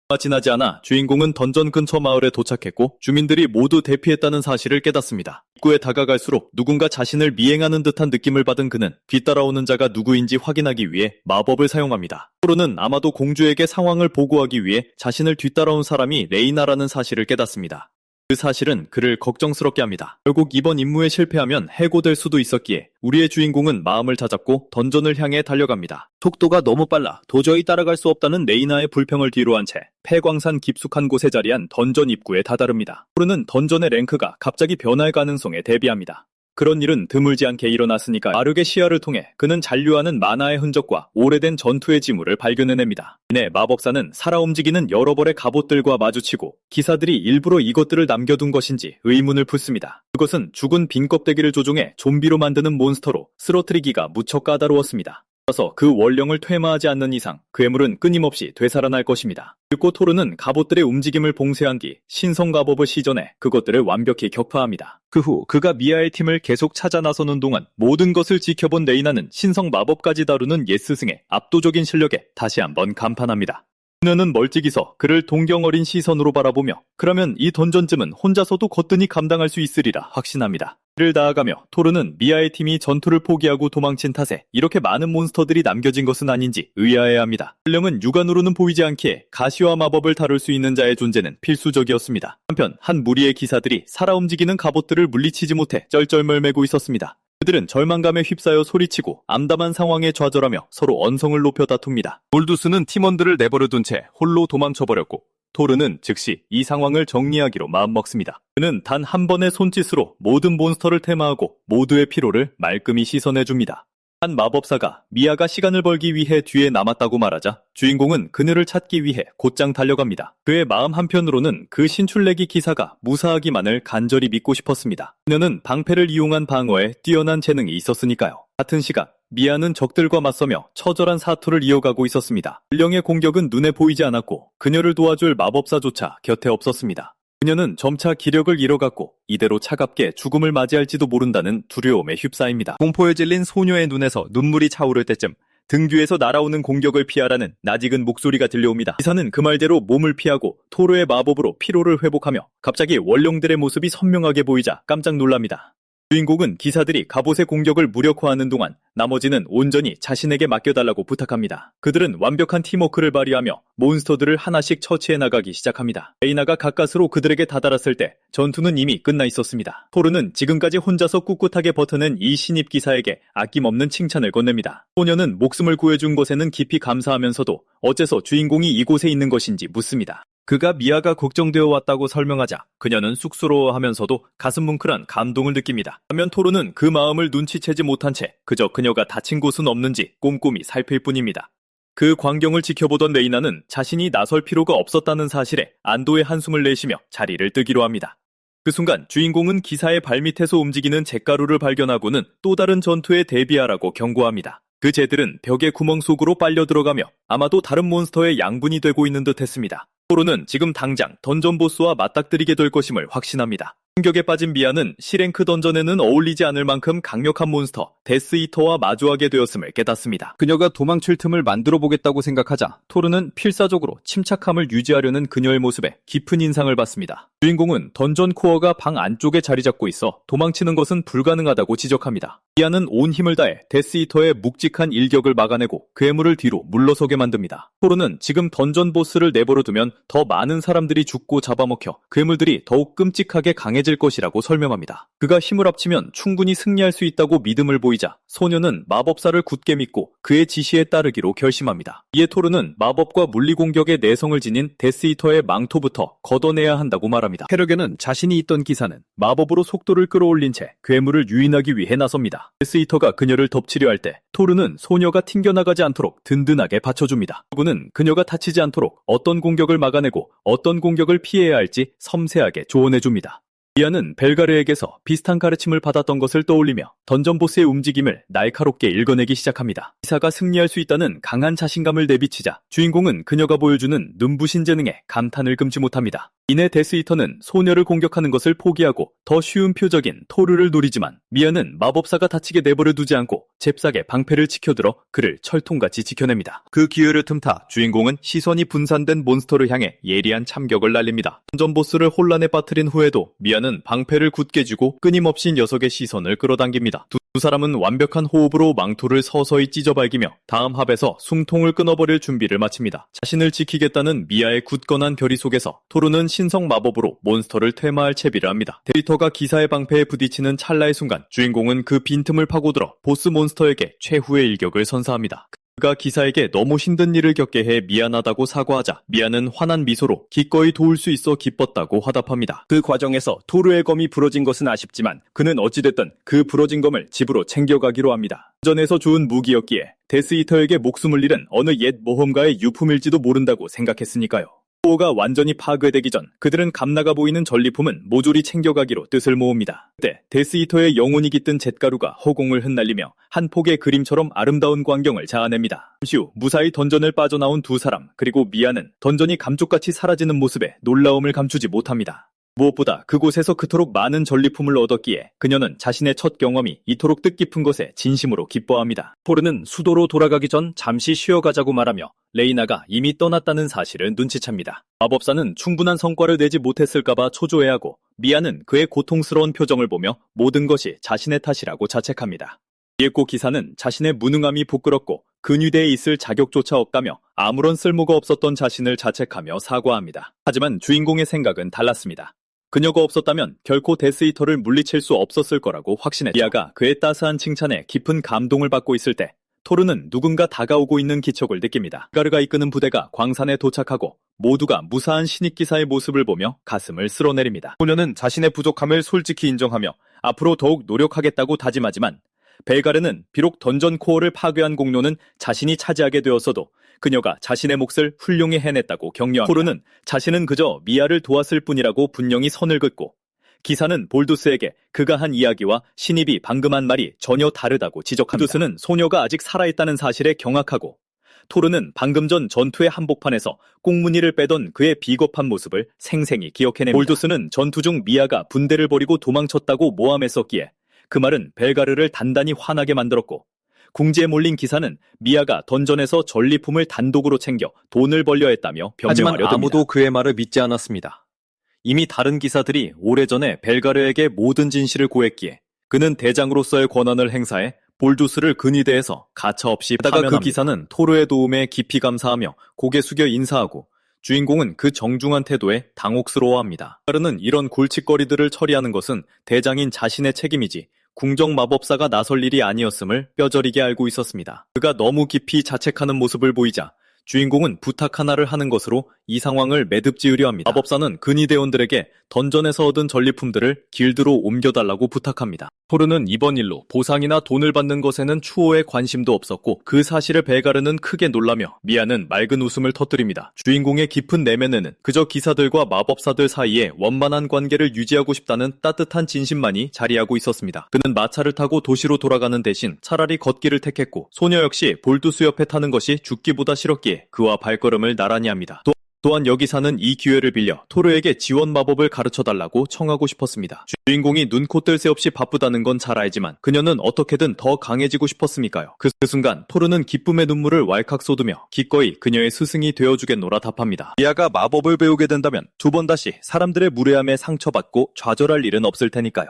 얼마 지나지 않아 주인공은 던전 근처 마을에 도착했고 주민들이 모두 대피했다는 사실을 깨닫습니다. 입구에 다가갈수록 누군가 자신을 미행하는 듯한 느낌을 받은 그는 뒤따라오는 자가 누구인지 확인하기 위해 마법을 사용합니다. 토르는 아마도 공주에게 상황을 보고하기 위해 자신을 뒤따라온 사람이 레이나라는 사실을 깨닫습니다. 그 사실은 그를 걱정스럽게 합니다. 결국 이번 임무에 실패하면 해고될 수도 있었기에 우리의 주인공은 마음을 다잡고 던전을 향해 달려갑니다. 속도가 너무 빨라 도저히 따라갈 수 없다는 레이나의 불평을 뒤로한 채 폐광산 깊숙한 곳에 자리한 던전 입구에 다다릅니다. 토르는 던전의 랭크가 갑자기 변할 가능성에 대비합니다. 그런 일은 드물지 않게 일어났으니까 마력의 시야를 통해 그는 잔류하는 만화의 흔적과 오래된 전투의 징후를 발견해냅니다. 이내 마법사는 살아 움직이는 여러 벌의 갑옷들과 마주치고 기사들이 일부러 이것들을 남겨둔 것인지 의문을 품습니다. 그것은 죽은 빈 껍데기를 조종해 좀비로 만드는 몬스터로 쓰러뜨리기가 무척 까다로웠습니다. 따라서 그 원령을 퇴마하지 않는 이상 괴물은 끊임없이 되살아날 것입니다. 그리고 토르는 갑옷들의 움직임을 봉쇄한 뒤 신성 갑옷을 시전해 그것들을 완벽히 격파합니다. 그 후 그가 미아의 팀을 계속 찾아 나서는 동안 모든 것을 지켜본 레이나는 신성 마법까지 다루는 옛스승의 압도적인 실력에 다시 한번 감탄합니다. 그녀는 멀찍이서 그를 동경어린 시선으로 바라보며 그러면 이 던전쯤은 혼자서도 거뜬히 감당할 수 있으리라 확신합니다. 이를 다하가며 토르는 미아의 팀이 전투를 포기하고 도망친 탓에 이렇게 많은 몬스터들이 남겨진 것은 아닌지 의아해합니다. 전령은 육안으로는 보이지 않기에 가시와 마법을 다룰 수 있는 자의 존재는 필수적이었습니다. 한편 한 무리의 기사들이 살아 움직이는 갑옷들을 물리치지 못해 쩔쩔멀매고 있었습니다. 그들은 절망감에 휩싸여 소리치고 암담한 상황에 좌절하며 서로 언성을 높여 다툽니다. 볼두스는 팀원들을 내버려둔 채 홀로 도망쳐버렸고 토르는 즉시 이 상황을 정리하기로 마음먹습니다. 그는 단 한 번의 손짓으로 모든 몬스터를 테마하고 모두의 피로를 말끔히 씻어내줍니다. 한 마법사가 미아가 시간을 벌기 위해 뒤에 남았다고 말하자 주인공은 그녀를 찾기 위해 곧장 달려갑니다. 그의 마음 한편으로는 그 신출내기 기사가 무사하기만을 간절히 믿고 싶었습니다. 그녀는 방패를 이용한 방어에 뛰어난 재능이 있었으니까요. 같은 시각 미아는 적들과 맞서며 처절한 사투를 이어가고 있었습니다. 전령의 공격은 눈에 보이지 않았고 그녀를 도와줄 마법사조차 곁에 없었습니다. 그녀는 점차 기력을 잃어갔고 이대로 차갑게 죽음을 맞이할지도 모른다는 두려움에 휩싸입니다. 공포에 질린 소녀의 눈에서 눈물이 차오를 때쯤 등 뒤에서 날아오는 공격을 피하라는 낯익은 목소리가 들려옵니다. 기사는 그 말대로 몸을 피하고 토르의 마법으로 피로를 회복하며 갑자기 원령들의 모습이 선명하게 보이자 깜짝 놀랍니다. 주인공은 기사들이 갑옷의 공격을 무력화하는 동안 나머지는 온전히 자신에게 맡겨달라고 부탁합니다. 그들은 완벽한 팀워크를 발휘하며 몬스터들을 하나씩 처치해 나가기 시작합니다. 레이나가 가까스로 그들에게 다다랐을 때 전투는 이미 끝나 있었습니다. 토르는 지금까지 혼자서 꿋꿋하게 버텨낸 이 신입 기사에게 아낌없는 칭찬을 건넵니다. 소녀는 목숨을 구해준 것에는 깊이 감사하면서도 어째서 주인공이 이곳에 있는 것인지 묻습니다. 그가 미아가 걱정되어 왔다고 설명하자 그녀는 쑥스러워하면서도 가슴 뭉클한 감동을 느낍니다. 반면 토르는 그 마음을 눈치채지 못한 채 그저 그녀가 다친 곳은 없는지 꼼꼼히 살필 뿐입니다. 그 광경을 지켜보던 레이나는 자신이 나설 필요가 없었다는 사실에 안도의 한숨을 내쉬며 자리를 뜨기로 합니다. 그 순간 주인공은 기사의 발밑에서 움직이는 잿가루를 발견하고는 또 다른 전투에 대비하라고 경고합니다. 그 재들은 벽의 구멍 속으로 빨려 들어가며 아마도 다른 몬스터의 양분이 되고 있는 듯 했습니다. 토르는 지금 당장 던전 보스와 맞닥뜨리게 될 것임을 확신합니다. 충격에 빠진 미아는 C랭크 던전에는 어울리지 않을 만큼 강력한 몬스터 데스이터와 마주하게 되었음을 깨닫습니다. 그녀가 도망칠 틈을 만들어 보겠다고 생각하자 토르는 필사적으로 침착함을 유지하려는 그녀의 모습에 깊은 인상을 받습니다. 주인공은 던전 코어가 방 안쪽에 자리 잡고 있어 도망치는 것은 불가능하다고 지적합니다. 미아는 온 힘을 다해 데스이터의 묵직한 일격을 막아내고 괴물을 뒤로 물러서게 만듭니다. 토르는 지금 던전 보스를 내버려 두면 더 많은 사람들이 죽고 잡아먹혀 괴물들이 더욱 끔찍하게 강해질 것이라고 설명합니다. 그가 힘을 합치면 충분히 승리할 수 있다고 믿음을 보이자 소녀는 마법사를 굳게 믿고 그의 지시에 따르기로 결심합니다. 이에 토르는 마법과 물리공격의 내성을 지닌 데스이터의 망토부터 걷어내야 한다고 말합니다. 페르게는 자신이 있던 기사는 마법으로 속도를 끌어올린 채 괴물을 유인하기 위해 나섭니다. 데스이터가 그녀를 덮치려 할 때 토르는 소녀가 튕겨나가지 않도록 든든하게 받쳐줍니다. 그는 그녀가 다치지 않도록 어떤 공격을 막아내고 어떤 공격을 피해야 할지 섬세하게 조언해줍니다. 미아는 벨가르에게서 비슷한 가르침을 받았던 것을 떠올리며 던전 보스의 움직임을 날카롭게 읽어내기 시작합니다. 기사가 승리할 수 있다는 강한 자신감을 내비치자 주인공은 그녀가 보여주는 눈부신 재능에 감탄을 금치 못합니다. 이내 데스이터는 소녀를 공격하는 것을 포기하고 더 쉬운 표적인 토르를 노리지만 미아는 마법사가 다치게 내버려 두지 않고 잽싸게 방패를 치켜들어 그를 철통같이 지켜냅니다. 그 기회를 틈타 주인공은 시선이 분산된 몬스터를 향해 예리한 참격을 날립니다. 던전 보스를 혼란에 빠뜨린 후에도 미아는 방패를 굳게 쥐고 끊임없이 녀석의 시선을 끌어당깁니다. 두 사람은 완벽한 호흡으로 망토를 서서히 찢어발기며 다음 합에서 숨통을 끊어버릴 준비를 마칩니다. 자신을 지키겠다는 미아의 굳건한 결의 속에서 토르는 신성 마법으로 몬스터를 퇴마할 채비를 합니다. 데이터가 기사의 방패에 부딪히는 찰나의 순간 주인공은 그 빈틈을 파고들어 보스 몬스터에게 최후의 일격을 선사합니다. 그가 기사에게 너무 힘든 일을 겪게 해 미안하다고 사과하자 미아는 환한 미소로 기꺼이 도울 수 있어 기뻤다고 화답합니다. 그 과정에서 토르의 검이 부러진 것은 아쉽지만 그는 어찌됐든 그 부러진 검을 집으로 챙겨가기로 합니다. 전에서 주운 무기였기에 데스이터에게 목숨을 잃은 어느 옛 모험가의 유품일지도 모른다고 생각했으니까요. 코어가 완전히 파괴되기 전 그들은 감나가 보이는 전리품은 모조리 챙겨가기로 뜻을 모읍니다. 그때 데스이터의 영혼이 깃든 잿가루가 허공을 흩날리며 한 폭의 그림처럼 아름다운 광경을 자아냅니다. 잠시 후 무사히 던전을 빠져나온 두 사람 그리고 미아는 던전이 감쪽같이 사라지는 모습에 놀라움을 감추지 못합니다. 무엇보다 그곳에서 그토록 많은 전리품을 얻었기에 그녀는 자신의 첫 경험이 이토록 뜻깊은 것에 진심으로 기뻐합니다. 토르는 수도로 돌아가기 전 잠시 쉬어가자고 말하며 레이나가 이미 떠났다는 사실을 눈치챕니다. 마법사는 충분한 성과를 내지 못했을까봐 초조해하고 미아는 그의 고통스러운 표정을 보며 모든 것이 자신의 탓이라고 자책합니다. 이에코 기사는 자신의 무능함이 부끄럽고 근위대에 있을 자격조차 없다며 아무런 쓸모가 없었던 자신을 자책하며 사과합니다. 하지만 주인공의 생각은 달랐습니다. 그녀가 없었다면 결코 데스이터를 물리칠 수 없었을 거라고 확신했죠. 미아가 그의 따스한 칭찬에 깊은 감동을 받고 있을 때 토르는 누군가 다가오고 있는 기척을 느낍니다. 가르가 이끄는 부대가 광산에 도착하고 모두가 무사한 신입기사의 모습을 보며 가슴을 쓸어내립니다. 소녀는 자신의 부족함을 솔직히 인정하며 앞으로 더욱 노력하겠다고 다짐하지만 벨가르는 비록 던전 코어를 파괴한 공로는 자신이 차지하게 되었어도 그녀가 자신의 몫을 훌륭히 해냈다고 격려합니다. 토르는 자신은 그저 미아를 도왔을 뿐이라고 분명히 선을 긋고 기사는 볼두스에게 그가 한 이야기와 신입이 방금 한 말이 전혀 다르다고 지적합니다. 볼두스는 소녀가 아직 살아있다는 사실에 경악하고 토르는 방금 전 전투의 한복판에서 꽁무니를 빼던 그의 비겁한 모습을 생생히 기억해냅니다. 볼두스는 전투 중 미아가 분대를 버리고 도망쳤다고 모함했었기에 그 말은 벨가르를 단단히 화나게 만들었고 궁지에 몰린 기사는 미아가 던전에서 전리품을 단독으로 챙겨 돈을 벌려 했다며 변명하려 듭니다. 하지만 아무도 그의 말을 믿지 않았습니다. 이미 다른 기사들이 오래전에 벨가르에게 모든 진실을 고했기에 그는 대장으로서의 권한을 행사해 볼두스를 근위대에서 가차없이 하다가 그 기사는 토르의 도움에 깊이 감사하며 고개 숙여 인사하고 주인공은 그 정중한 태도에 당혹스러워합니다. 벨가르는 이런 골칫거리들을 처리하는 것은 대장인 자신의 책임이지 궁정 마법사가 나설 일이 아니었음을 뼈저리게 알고 있었습니다. 그가 너무 깊이 자책하는 모습을 보이자 주인공은 부탁 하나를 하는 것으로 이 상황을 매듭지으려 합니다. 마법사는 근위대원들에게 던전에서 얻은 전리품들을 길드로 옮겨달라고 부탁합니다. 토르는 이번 일로 보상이나 돈을 받는 것에는 추호에 관심도 없었고 그 사실을 벨가르는 크게 놀라며 미아는 맑은 웃음을 터뜨립니다. 주인공의 깊은 내면에는 그저 기사들과 마법사들 사이에 원만한 관계를 유지하고 싶다는 따뜻한 진심만이 자리하고 있었습니다. 그는 마차를 타고 도시로 돌아가는 대신 차라리 걷기를 택했고 소녀 역시 볼두스 옆에 타는 것이 죽기보다 싫었기에 그와 발걸음을 나란히 합니다. 또한 여기사는 이 기회를 빌려 토르에게 지원 마법을 가르쳐달라고 청하고 싶었습니다. 주인공이 눈코 뜰 새 없이 바쁘다는 건 잘 알지만 그녀는 어떻게든 더 강해지고 싶었으니까요. 그 순간 토르는 기쁨의 눈물을 왈칵 쏟으며 기꺼이 그녀의 스승이 되어주겠노라 답합니다. 미아가 마법을 배우게 된다면 두 번 다시 사람들의 무례함에 상처받고 좌절할 일은 없을 테니까요.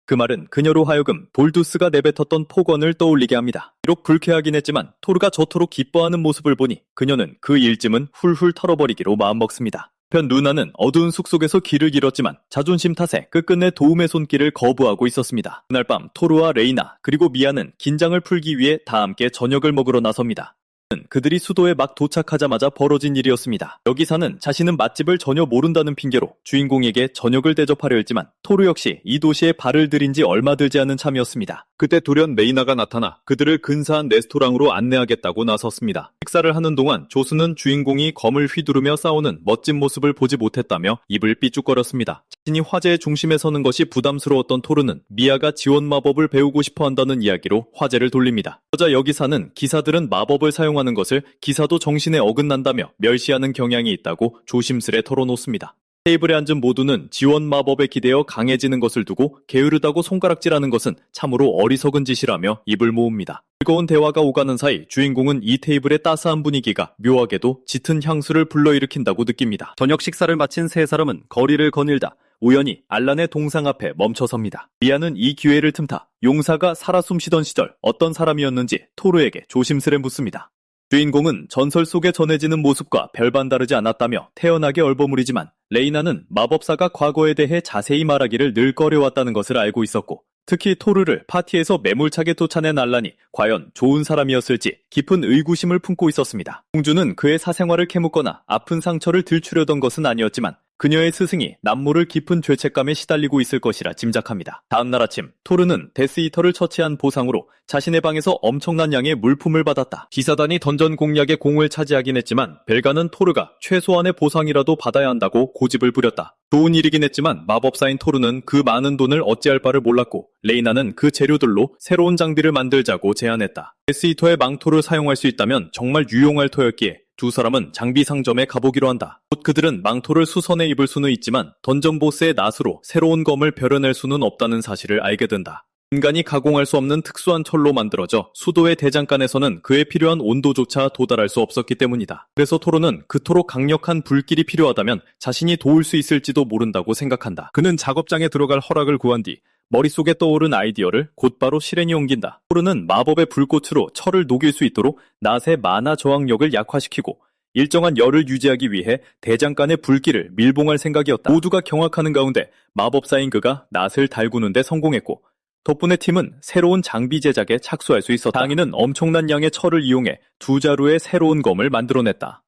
그 말은 그녀로 하여금 볼두스가 내뱉었던 폭언을 떠올리게 합니다. 비록 불쾌하긴 했지만 토르가 저토록 기뻐하는 모습을 보니 그녀는 그 일쯤은 훌훌 털어버리기로 마음먹습니다. 한편 루나는 어두운 숲속에서 길을 잃었지만 자존심 탓에 끝끝내 도움의 손길을 거부하고 있었습니다. 그날 밤 토르와 레이나 그리고 미아는 긴장을 풀기 위해 다 함께 저녁을 먹으러 나섭니다. 그들이 수도에 막 도착하자마자 벌어진 일이었습니다. 여기사는 자신은 맛집을 전혀 모른다는 핑계로 주인공에게 저녁을 대접하려 했지만 토르 역시 이 도시에 발을 들인 지 얼마 들지 않은 참이었습니다. 그때 돌연 메이나가 나타나 그들을 근사한 레스토랑으로 안내하겠다고 나섰습니다. 식사를 하는 동안 조스는 주인공이 검을 휘두르며 싸우는 멋진 모습을 보지 못했다며 입을 삐죽거렸습니다. 자신이 화제의 중심에 서는 것이 부담스러웠던 토르는 미아가 지원 마법을 배우고 싶어 한다는 이야기로 화제를 돌립니다. 그러자 여기사는 기사들은 마법을 사용하는 것을 기사도 정신에 어긋난다며 멸시하는 경향이 있다고 조심스레 털어놓습니다. 테이블에 앉은 모두는 지원 마법에 기대어 강해지는 것을 두고 게으르다고 손가락질하는 것은 참으로 어리석은 짓이라며 입을 모읍니다. 즐거운 대화가 오가는 사이 주인공은 이 테이블의 따스한 분위기가 묘하게도 짙은 향수를 불러일으킨다고 느낍니다. 저녁 식사를 마친 세 사람은 거리를 거닐다 우연히 알란의 동상 앞에 멈춰섭니다. 미아는 이 기회를 틈타 용사가 살아 숨쉬던 시절 어떤 사람이었는지 토르에게 조심스레 묻습니다. 주인공은 전설 속에 전해지는 모습과 별반 다르지 않았다며 태연하게 얼버무리지만 레이나는 마법사가 과거에 대해 자세히 말하기를 늘 꺼려왔다는 것을 알고 있었고 특히 토르를 파티에서 매몰차게 쫓아낸 알란이 과연 좋은 사람이었을지 깊은 의구심을 품고 있었습니다. 공주는 그의 사생활을 캐묻거나 아픈 상처를 들추려던 것은 아니었지만 그녀의 스승이 남모를 깊은 죄책감에 시달리고 있을 것이라 짐작합니다. 다음날 아침 토르는 데스이터를 처치한 보상으로 자신의 방에서 엄청난 양의 물품을 받았다. 기사단이 던전 공략의 공을 차지하긴 했지만 벨가는 토르가 최소한의 보상이라도 받아야 한다고 고집을 부렸다. 좋은 일이긴 했지만 마법사인 토르는 그 많은 돈을 어찌할 바를 몰랐고 레이나는 그 재료들로 새로운 장비를 만들자고 제안했다. 데스이터의 망토를 사용할 수 있다면 정말 유용할 터였기에 두 사람은 장비 상점에 가보기로 한다. 곧 그들은 망토를 수선해 입을 수는 있지만 던전 보스의 낫으로 새로운 검을 벼려낼 수는 없다는 사실을 알게 된다. 인간이 가공할 수 없는 특수한 철로 만들어져 수도의 대장간에서는 그에 필요한 온도조차 도달할 수 없었기 때문이다. 그래서 토르는 그토록 강력한 불길이 필요하다면 자신이 도울 수 있을지도 모른다고 생각한다. 그는 작업장에 들어갈 허락을 구한 뒤 머릿속에 떠오른 아이디어를 곧바로 실행에 옮긴다. 토르는 마법의 불꽃으로 철을 녹일 수 있도록 낫의 만화 저항력을 약화시키고 일정한 열을 유지하기 위해 대장간의 불길을 밀봉할 생각이었다. 모두가 경악하는 가운데 마법사인 그가 낫을 달구는데 성공했고 덕분에 팀은 새로운 장비 제작에 착수할 수 있었다. 당인은 엄청난 양의 철을 이용해 두 자루의 새로운 검을 만들어냈다.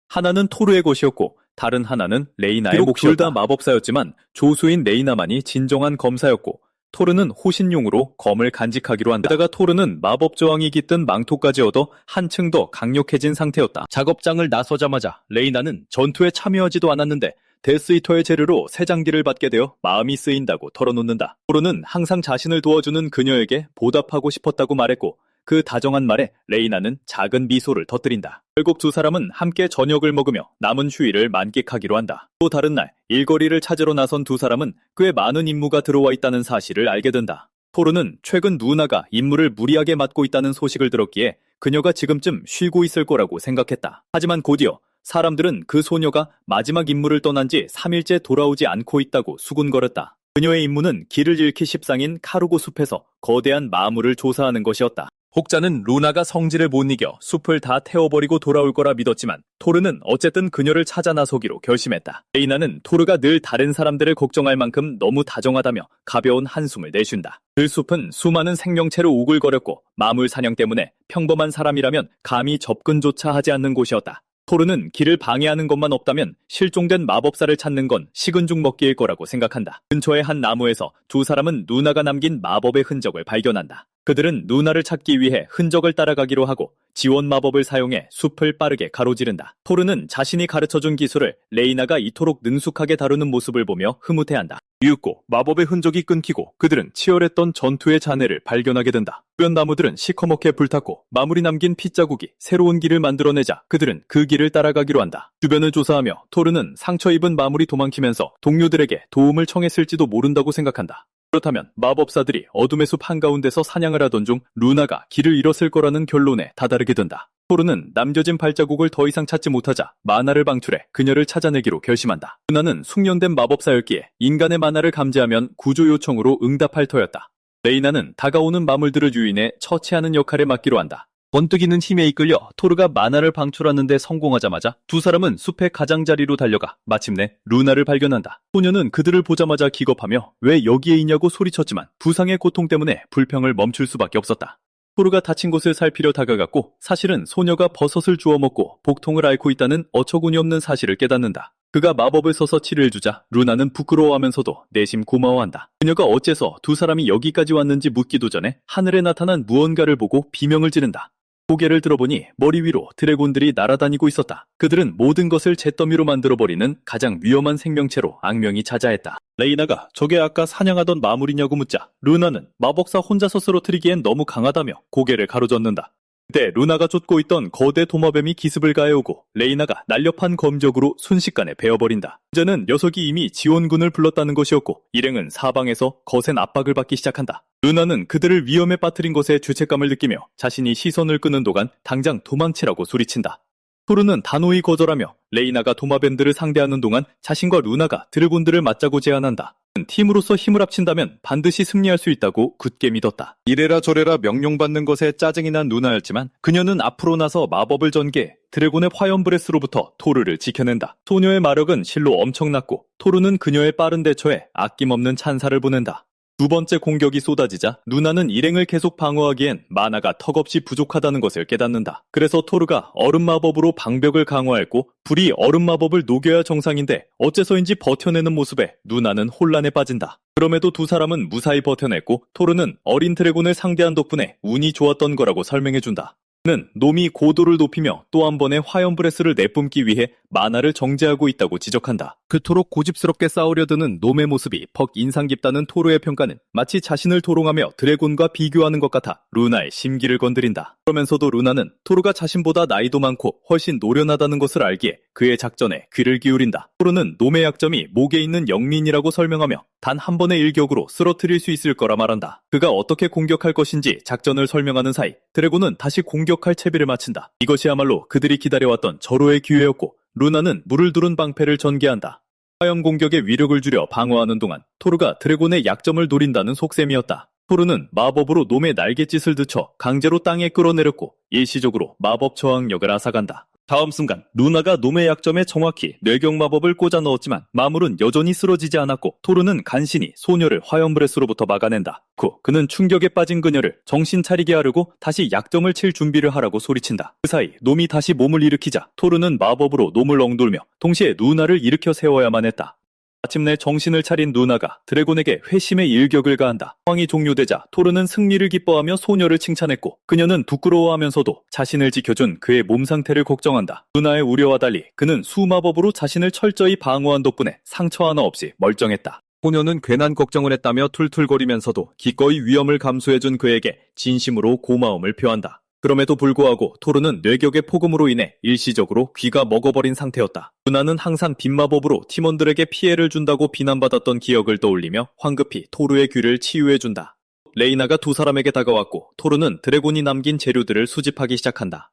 하나는 토르의 것이었고 다른 하나는 레이나의 몫이었다. 둘 다 마법사였지만 조수인 레이나만이 진정한 검사였고 토르는 호신용으로 검을 간직하기로 한다. 게다가 토르는 마법 저항이 깃든 망토까지 얻어 한층 더 강력해진 상태였다. 작업장을 나서자마자 레이나는 전투에 참여하지도 않았는데 데스이터의 재료로 새 장비를 받게 되어 마음이 쓰인다고 털어놓는다. 토르는 항상 자신을 도와주는 그녀에게 보답하고 싶었다고 말했고 그 다정한 말에 레이나는 작은 미소를 터뜨린다. 결국 두 사람은 함께 저녁을 먹으며 남은 휴일을 만끽하기로 한다. 또 다른 날 일거리를 찾으러 나선 두 사람은 꽤 많은 임무가 들어와 있다는 사실을 알게 된다. 토르는 최근 누나가 임무를 무리하게 맡고 있다는 소식을 들었기에 그녀가 지금쯤 쉬고 있을 거라고 생각했다. 하지만 곧이어 사람들은 그 소녀가 마지막 임무를 떠난 지 3일째 돌아오지 않고 있다고 수군거렸다. 그녀의 임무는 길을 잃기 십상인 카루고 숲에서 거대한 마물을 조사하는 것이었다. 혹자는 루나가 성질을 못 이겨 숲을 다 태워버리고 돌아올 거라 믿었지만 토르는 어쨌든 그녀를 찾아 나서기로 결심했다. 레이나는 토르가 늘 다른 사람들을 걱정할 만큼 너무 다정하다며 가벼운 한숨을 내쉰다. 그 숲은 수많은 생명체로 우글거렸고 마물 사냥 때문에 평범한 사람이라면 감히 접근조차 하지 않는 곳이었다. 토르는 길을 방해하는 것만 없다면 실종된 마법사를 찾는 건 식은 죽 먹기일 거라고 생각한다. 근처의 한 나무에서 두 사람은 누나가 남긴 마법의 흔적을 발견한다. 그들은 누나를 찾기 위해 흔적을 따라가기로 하고 지원 마법을 사용해 숲을 빠르게 가로지른다. 토르는 자신이 가르쳐준 기술을 레이나가 이토록 능숙하게 다루는 모습을 보며 흐뭇해한다. 이윽고 마법의 흔적이 끊기고 그들은 치열했던 전투의 잔해를 발견하게 된다. 주변 나무들은 시커멓게 불탔고 마무리 남긴 핏자국이 새로운 길을 만들어내자 그들은 그 길을 따라가기로 한다. 주변을 조사하며 토르는 상처 입은 마무리 도망치면서 동료들에게 도움을 청했을지도 모른다고 생각한다. 그렇다면 마법사들이 어둠의 숲 한가운데서 사냥을 하던 중 루나가 길을 잃었을 거라는 결론에 다다르게 된다. 토르는 남겨진 발자국을 더 이상 찾지 못하자 마나를 방출해 그녀를 찾아내기로 결심한다. 루나는 숙련된 마법사였기에 인간의 마나를 감지하면 구조 요청으로 응답할 터였다. 레이나는 다가오는 마물들을 유인해 처치하는 역할을 맡기로 한다. 번뜩이는 힘에 이끌려 토르가 마나를 방출하는데 성공하자마자 두 사람은 숲의 가장자리로 달려가 마침내 루나를 발견한다. 소녀는 그들을 보자마자 기겁하며 왜 여기에 있냐고 소리쳤지만 부상의 고통 때문에 불평을 멈출 수밖에 없었다. 토르가 다친 곳을 살피려 다가갔고 사실은 소녀가 버섯을 주워 먹고 복통을 앓고 있다는 어처구니 없는 사실을 깨닫는다. 그가 마법을 써서 치료를 주자 루나는 부끄러워하면서도 내심 고마워한다. 그녀가 어째서 두 사람이 여기까지 왔는지 묻기도 전에 하늘에 나타난 무언가를 보고 비명을 지른다. 고개를 들어보니 머리 위로 드래곤들이 날아다니고 있었다. 그들은 모든 것을 잿더미로 만들어버리는 가장 위험한 생명체로 악명이 자자했다. 레이나가 저게 아까 사냥하던 마물이냐고 묻자 루나는 마법사 혼자서 쓰러뜨리기엔 너무 강하다며 고개를 가로젓는다. 그때 루나가 쫓고 있던 거대 도마뱀이 기습을 가해오고 레이나가 날렵한 검적으로 순식간에 베어버린다. 문제는 녀석이 이미 지원군을 불렀다는 것이었고 일행은 사방에서 거센 압박을 받기 시작한다. 루나는 그들을 위험에 빠뜨린 것에 죄책감을 느끼며 자신이 시선을 끄는 동안 당장 도망치라고 소리친다. 토르는 단호히 거절하며 레이나가 도마뱀들을 상대하는 동안 자신과 루나가 드래곤들을 맞자고 제안한다. 팀으로서 힘을 합친다면 반드시 승리할 수 있다고 굳게 믿었다. 이래라 저래라 명령받는 것에 짜증이 난 루나였지만 그녀는 앞으로 나서 마법을 전개해 드래곤의 화염브레스로부터 토르를 지켜낸다. 소녀의 마력은 실로 엄청났고 토르는 그녀의 빠른 대처에 아낌없는 찬사를 보낸다. 두 번째 공격이 쏟아지자 루나는 일행을 계속 방어하기엔 마나가 턱없이 부족하다는 것을 깨닫는다. 그래서 토르가 얼음 마법으로 방벽을 강화했고 불이 얼음 마법을 녹여야 정상인데 어째서인지 버텨내는 모습에 루나는 혼란에 빠진다. 그럼에도 두 사람은 무사히 버텨냈고 토르는 어린 드래곤을 상대한 덕분에 운이 좋았던 거라고 설명해준다. 는 놈이 고도를 높이며 또 한 번의 화염브레스를 내뿜기 위해 마나를 정제하고 있다고 지적한다. 그토록 고집스럽게 싸우려드는 놈의 모습이 퍽 인상 깊다는 토르의 평가는 마치 자신을 도롱하며 드래곤과 비교하는 것 같아 루나의 심기를 건드린다. 그러면서도 루나는 토르가 자신보다 나이도 많고 훨씬 노련하다는 것을 알기에 그의 작전에 귀를 기울인다. 토르는 놈의 약점이 목에 있는 영린이라고 설명하며 단 한 번의 일격으로 쓰러뜨릴 수 있을 거라 말한다. 그가 어떻게 공격할 것인지 작전을 설명하는 사이 드래곤은 다시 공격할 채비를 마친다. 이것이야말로 그들이 기다려왔던 절호의 기회였고 루나는 물을 두른 방패를 전개한다. 화염 공격의 위력을 줄여 방어하는 동안 토르가 드래곤의 약점을 노린다는 속셈이었다. 토르는 마법으로 놈의 날갯짓을 늦춰 강제로 땅에 끌어내렸고 일시적으로 마법 저항력을 앗아간다. 다음 순간 루나가 놈의 약점에 정확히 뇌경 마법을 꽂아 넣었지만 마물은 여전히 쓰러지지 않았고 토르는 간신히 소녀를 화염브레스로부터 막아낸다. 그는 충격에 빠진 그녀를 정신 차리게 하려고 다시 약점을 칠 준비를 하라고 소리친다. 그 사이 놈이 다시 몸을 일으키자 토르는 마법으로 놈을 엉돌며 동시에 루나를 일으켜 세워야만 했다. 마침내 정신을 차린 루나가 드래곤에게 회심의 일격을 가한다. 상황이 종료되자 토르는 승리를 기뻐하며 소녀를 칭찬했고 그녀는 부끄러워하면서도 자신을 지켜준 그의 몸 상태를 걱정한다. 루나의 우려와 달리 그는 수마법으로 자신을 철저히 방어한 덕분에 상처 하나 없이 멀쩡했다. 소녀는 괜한 걱정을 했다며 툴툴거리면서도 기꺼이 위험을 감수해준 그에게 진심으로 고마움을 표한다. 그럼에도 불구하고 토르는 뇌격의 폭음으로 인해 일시적으로 귀가 먹어버린 상태였다. 루나는 항상 빗마법으로 팀원들에게 피해를 준다고 비난받았던 기억을 떠올리며 황급히 토르의 귀를 치유해준다. 레이나가 두 사람에게 다가왔고 토르는 드래곤이 남긴 재료들을 수집하기 시작한다.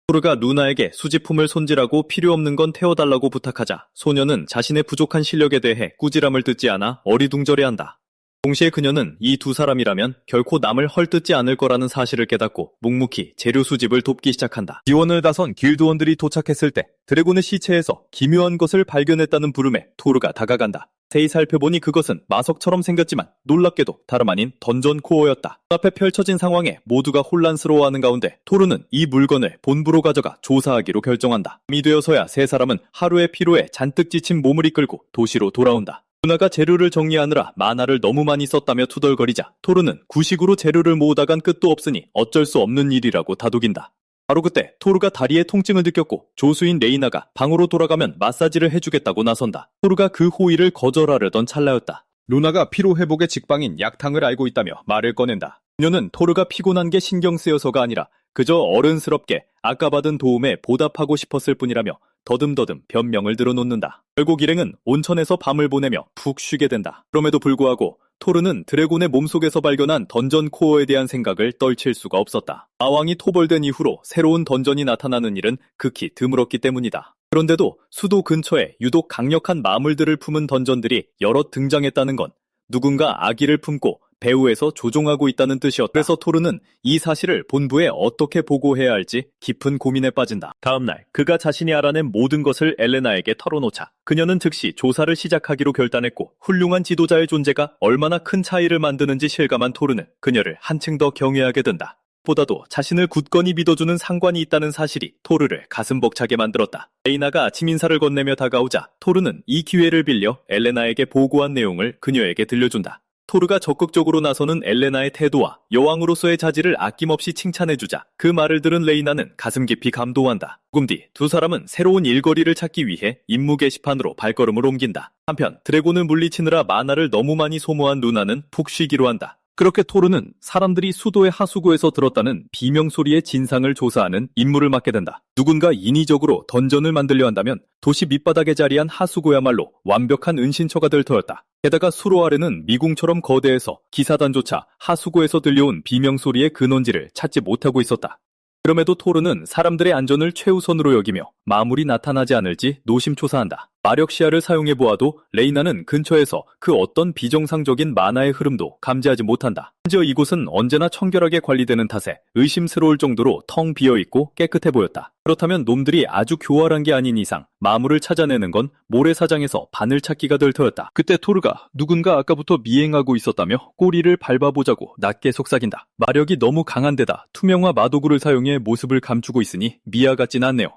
토르가 루나에게 수집품을 손질하고 필요 없는 건 태워달라고 부탁하자 소녀는 자신의 부족한 실력에 대해 꾸지람을 듣지 않아 어리둥절해한다. 동시에 그녀는 이 두 사람이라면 결코 남을 헐뜯지 않을 거라는 사실을 깨닫고 묵묵히 재료 수집을 돕기 시작한다. 지원을 나선 길드원들이 도착했을 때 드래곤의 시체에서 기묘한 것을 발견했다는 부름에 토르가 다가간다. 자세히 살펴보니 그것은 마석처럼 생겼지만 놀랍게도 다름 아닌 던전 코어였다. 앞에 펼쳐진 상황에 모두가 혼란스러워하는 가운데 토르는 이 물건을 본부로 가져가 조사하기로 결정한다. 밤이 되어서야 세 사람은 하루의 피로에 잔뜩 지친 몸을 이끌고 도시로 돌아온다. 루나가 재료를 정리하느라 마나를 너무 많이 썼다며 투덜거리자 토르는 구식으로 재료를 모으다간 끝도 없으니 어쩔 수 없는 일이라고 다독인다. 바로 그때 토르가 다리에 통증을 느꼈고 조수인 레이나가 방으로 돌아가면 마사지를 해주겠다고 나선다. 토르가 그 호의를 거절하려던 찰나였다. 루나가 피로회복의 직방인 약탕을 알고 있다며 말을 꺼낸다. 그녀는 토르가 피곤한 게 신경 쓰여서가 아니라 그저 어른스럽게 아까 받은 도움에 보답하고 싶었을 뿐이라며 더듬더듬 변명을 들어놓는다. 결국 일행은 온천에서 밤을 보내며 푹 쉬게 된다. 그럼에도 불구하고 토르는 드래곤의 몸속에서 발견한 던전 코어에 대한 생각을 떨칠 수가 없었다. 마왕이 토벌된 이후로 새로운 던전이 나타나는 일은 극히 드물었기 때문이다. 그런데도 수도 근처에 유독 강력한 마물들을 품은 던전들이 여럿 등장했다는 건 누군가 아기를 품고 배후에서 조종하고 있다는 뜻이었다. 그래서 토르는 이 사실을 본부에 어떻게 보고해야 할지 깊은 고민에 빠진다. 다음날 그가 자신이 알아낸 모든 것을 엘레나에게 털어놓자 그녀는 즉시 조사를 시작하기로 결단했고 훌륭한 지도자의 존재가 얼마나 큰 차이를 만드는지 실감한 토르는 그녀를 한층 더 경외하게 된다. 보다도 자신을 굳건히 믿어주는 상관이 있다는 사실이 토르를 가슴 벅차게 만들었다. 레이나가 아침 인사를 건네며 다가오자 토르는 이 기회를 빌려 엘레나에게 보고한 내용을 그녀에게 들려준다. 토르가 적극적으로 나서는 엘레나의 태도와 여왕으로서의 자질을 아낌없이 칭찬해주자 그 말을 들은 레이나는 가슴 깊이 감동한다. 조금 뒤 두 사람은 새로운 일거리를 찾기 위해 임무 게시판으로 발걸음을 옮긴다. 한편 드래곤을 물리치느라 마나를 너무 많이 소모한 루나는 푹 쉬기로 한다. 그렇게 토르는 사람들이 수도의 하수구에서 들었다는 비명소리의 진상을 조사하는 임무를 맡게 된다. 누군가 인위적으로 던전을 만들려 한다면 도시 밑바닥에 자리한 하수구야말로 완벽한 은신처가 될 터였다. 게다가 수로 아래는 미궁처럼 거대해서 기사단조차 하수구에서 들려온 비명소리의 근원지를 찾지 못하고 있었다. 그럼에도 토르는 사람들의 안전을 최우선으로 여기며 마물이 나타나지 않을지 노심초사한다. 마력 시야를 사용해보아도 레이나는 근처에서 그 어떤 비정상적인 만화의 흐름도 감지하지 못한다. 심지어 이곳은 언제나 청결하게 관리되는 탓에 의심스러울 정도로 텅 비어있고 깨끗해 보였다. 그렇다면 놈들이 아주 교활한 게 아닌 이상 마물을 찾아내는 건 모래사장에서 바늘 찾기가 될 터였다. 그때 토르가 누군가 아까부터 미행하고 있었다며 꼬리를 밟아보자고 낮게 속삭인다. 마력이 너무 강한 데다 투명화 마도구를 사용해 모습을 감추고 있으니 미아 같진 않네요.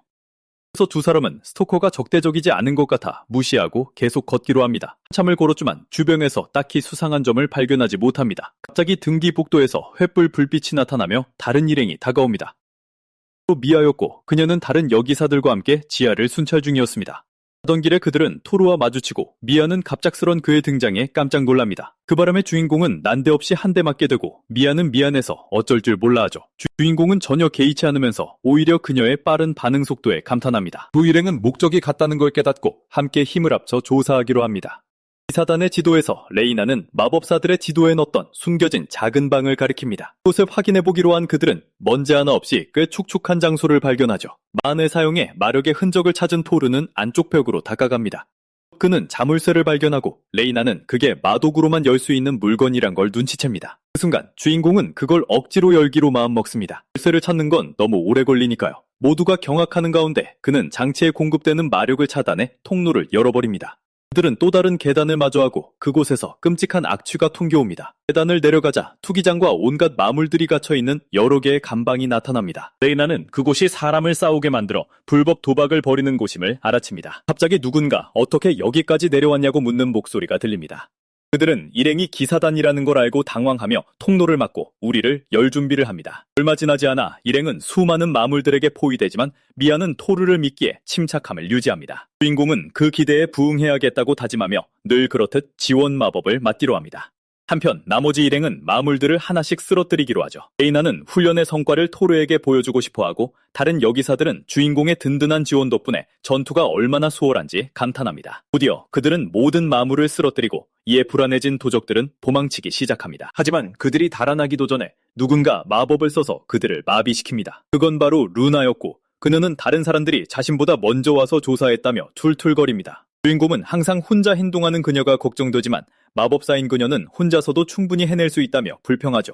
그래서 두 사람은 스토커가 적대적이지 않은 것 같아 무시하고 계속 걷기로 합니다. 한참을 걸었지만 주변에서 딱히 수상한 점을 발견하지 못합니다. 갑자기 등 뒤 복도에서 횃불 불빛이 나타나며 다른 일행이 다가옵니다. 또 미아였고 그녀는 다른 여기사들과 함께 지하를 순찰 중이었습니다. 가던 길에 그들은 토르와 마주치고 미아는 갑작스런 그의 등장에 깜짝 놀랍니다. 그 바람에 주인공은 난데없이 한 대 맞게 되고 미아는 미안해서 어쩔 줄 몰라 하죠. 주인공은 전혀 개의치 않으면서 오히려 그녀의 빠른 반응 속도에 감탄합니다. 두 일행은 목적이 같다는 걸 깨닫고 함께 힘을 합쳐 조사하기로 합니다. 기사단의 지도에서 레이나는 마법사들의 지도에 넣었던 숨겨진 작은 방을 가리킵니다. 그곳을 확인해보기로 한 그들은 먼지 하나 없이 꽤 축축한 장소를 발견하죠. 만을 사용해 마력의 흔적을 찾은 토르는 안쪽 벽으로 다가갑니다. 그는 자물쇠를 발견하고 레이나는 그게 마도구로만 열 수 있는 물건이란 걸 눈치챕니다. 그 순간 주인공은 그걸 억지로 열기로 마음먹습니다. 열쇠를 찾는 건 너무 오래 걸리니까요. 모두가 경악하는 가운데 그는 장치에 공급되는 마력을 차단해 통로를 열어버립니다. 그들은 또 다른 계단을 마주하고 그곳에서 끔찍한 악취가 풍겨옵니다. 계단을 내려가자 투기장과 온갖 마물들이 갇혀있는 여러 개의 감방이 나타납니다. 레이나는 그곳이 사람을 싸우게 만들어 불법 도박을 벌이는 곳임을 알아챕니다. 갑자기 누군가 어떻게 여기까지 내려왔냐고 묻는 목소리가 들립니다. 그들은 일행이 기사단이라는 걸 알고 당황하며 통로를 막고 우리를 열 준비를 합니다. 얼마 지나지 않아 일행은 수많은 마물들에게 포위되지만 미아는 토르를 믿기에 침착함을 유지합니다. 주인공은 그 기대에 부응해야겠다고 다짐하며 늘 그렇듯 지원 마법을 맞기로 합니다. 한편 나머지 일행은 마물들을 하나씩 쓰러뜨리기로 하죠. 레이나는 훈련의 성과를 토르에게 보여주고 싶어하고 다른 여기사들은 주인공의 든든한 지원 덕분에 전투가 얼마나 수월한지 감탄합니다. 드디어 그들은 모든 마물을 쓰러뜨리고 이에 불안해진 도적들은 도망치기 시작합니다. 하지만 그들이 달아나기도 전에 누군가 마법을 써서 그들을 마비시킵니다. 그건 바로 루나였고 그녀는 다른 사람들이 자신보다 먼저 와서 조사했다며 툴툴거립니다. 주인공은 항상 혼자 행동하는 그녀가 걱정되지만 마법사인 그녀는 혼자서도 충분히 해낼 수 있다며 불평하죠.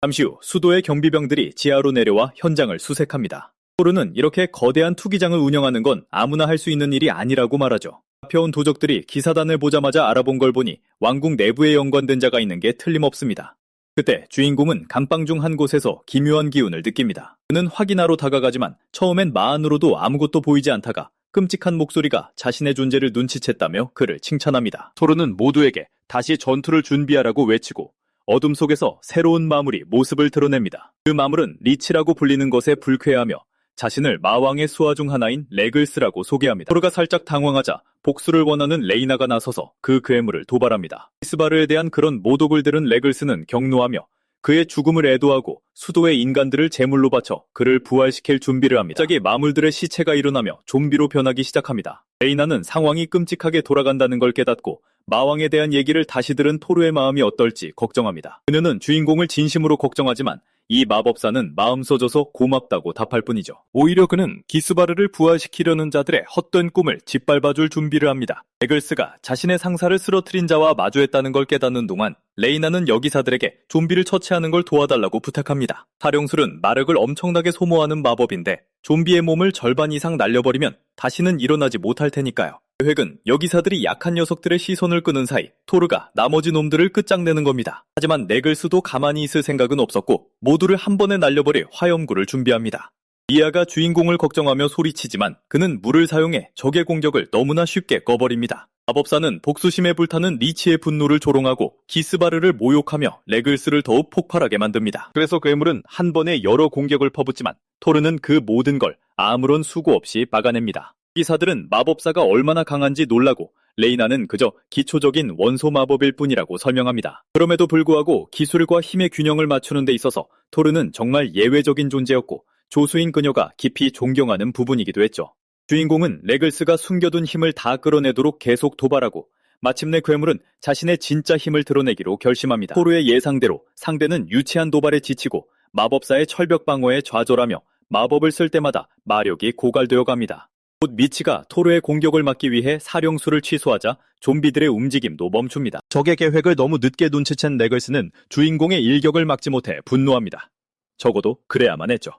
잠시 후 수도의 경비병들이 지하로 내려와 현장을 수색합니다. 토르는 이렇게 거대한 투기장을 운영하는 건 아무나 할 수 있는 일이 아니라고 말하죠. 잡혀온 도적들이 기사단을 보자마자 알아본 걸 보니 왕궁 내부에 연관된 자가 있는 게 틀림없습니다. 그때 주인공은 감방 중 한 곳에서 기묘한 기운을 느낍니다. 그는 확인하러 다가가지만 처음엔 마안으로도 아무것도 보이지 않다가 끔찍한 목소리가 자신의 존재를 눈치챘다며 그를 칭찬합니다. 토르는 모두에게 다시 전투를 준비하라고 외치고 어둠 속에서 새로운 마물이 모습을 드러냅니다. 그 마물은 리치라고 불리는 것에 불쾌하며 자신을 마왕의 수하 중 하나인 레글스라고 소개합니다. 토르가 살짝 당황하자 복수를 원하는 레이나가 나서서 그 괴물을 도발합니다. 키스바르에 대한 그런 모독을 들은 레글스는 격노하며 그의 죽음을 애도하고 수도의 인간들을 제물로 바쳐 그를 부활시킬 준비를 합니다. 갑자기 마물들의 시체가 일어나며 좀비로 변하기 시작합니다. 레이나는 상황이 끔찍하게 돌아간다는 걸 깨닫고 마왕에 대한 얘기를 다시 들은 토르의 마음이 어떨지 걱정합니다. 그녀는 주인공을 진심으로 걱정하지만 이 마법사는 마음 써줘서 고맙다고 답할 뿐이죠. 오히려 그는 기스바르를 부활시키려는 자들의 헛된 꿈을 짓밟아줄 준비를 합니다. 레글스가 자신의 상사를 쓰러뜨린 자와 마주했다는 걸 깨닫는 동안 레이나는 여기사들에게 좀비를 처치하는 걸 도와달라고 부탁합니다. 사령술은 마력을 엄청나게 소모하는 마법인데 좀비의 몸을 절반 이상 날려버리면 다시는 일어나지 못할 테니까요. 계획은 여기사들이 약한 녀석들의 시선을 끄는 사이 토르가 나머지 놈들을 끝장내는 겁니다. 하지만 레글스도 가만히 있을 생각은 없었고 모두를 한 번에 날려버릴 화염구를 준비합니다. 미아가 주인공을 걱정하며 소리치지만 그는 물을 사용해 적의 공격을 너무나 쉽게 꺼버립니다. 마법사는 복수심에 불타는 리치의 분노를 조롱하고 기스바르를 모욕하며 레글스를 더욱 폭발하게 만듭니다. 그래서 괴물은 한 번에 여러 공격을 퍼붓지만 토르는 그 모든 걸 아무런 수고 없이 막아냅니다. 기사들은 마법사가 얼마나 강한지 놀라고 레이나는 그저 기초적인 원소 마법일 뿐이라고 설명합니다. 그럼에도 불구하고 기술과 힘의 균형을 맞추는 데 있어서 토르는 정말 예외적인 존재였고 조수인 그녀가 깊이 존경하는 부분이기도 했죠. 주인공은 레글스가 숨겨둔 힘을 다 끌어내도록 계속 도발하고 마침내 괴물은 자신의 진짜 힘을 드러내기로 결심합니다. 토르의 예상대로 상대는 유치한 도발에 지치고 마법사의 철벽 방어에 좌절하며 마법을 쓸 때마다 마력이 고갈되어 갑니다. 곧 미치가 토르의 공격을 막기 위해 사령수를 취소하자 좀비들의 움직임도 멈춥니다. 적의 계획을 너무 늦게 눈치챈 레글스는 주인공의 일격을 막지 못해 분노합니다. 적어도 그래야만 했죠.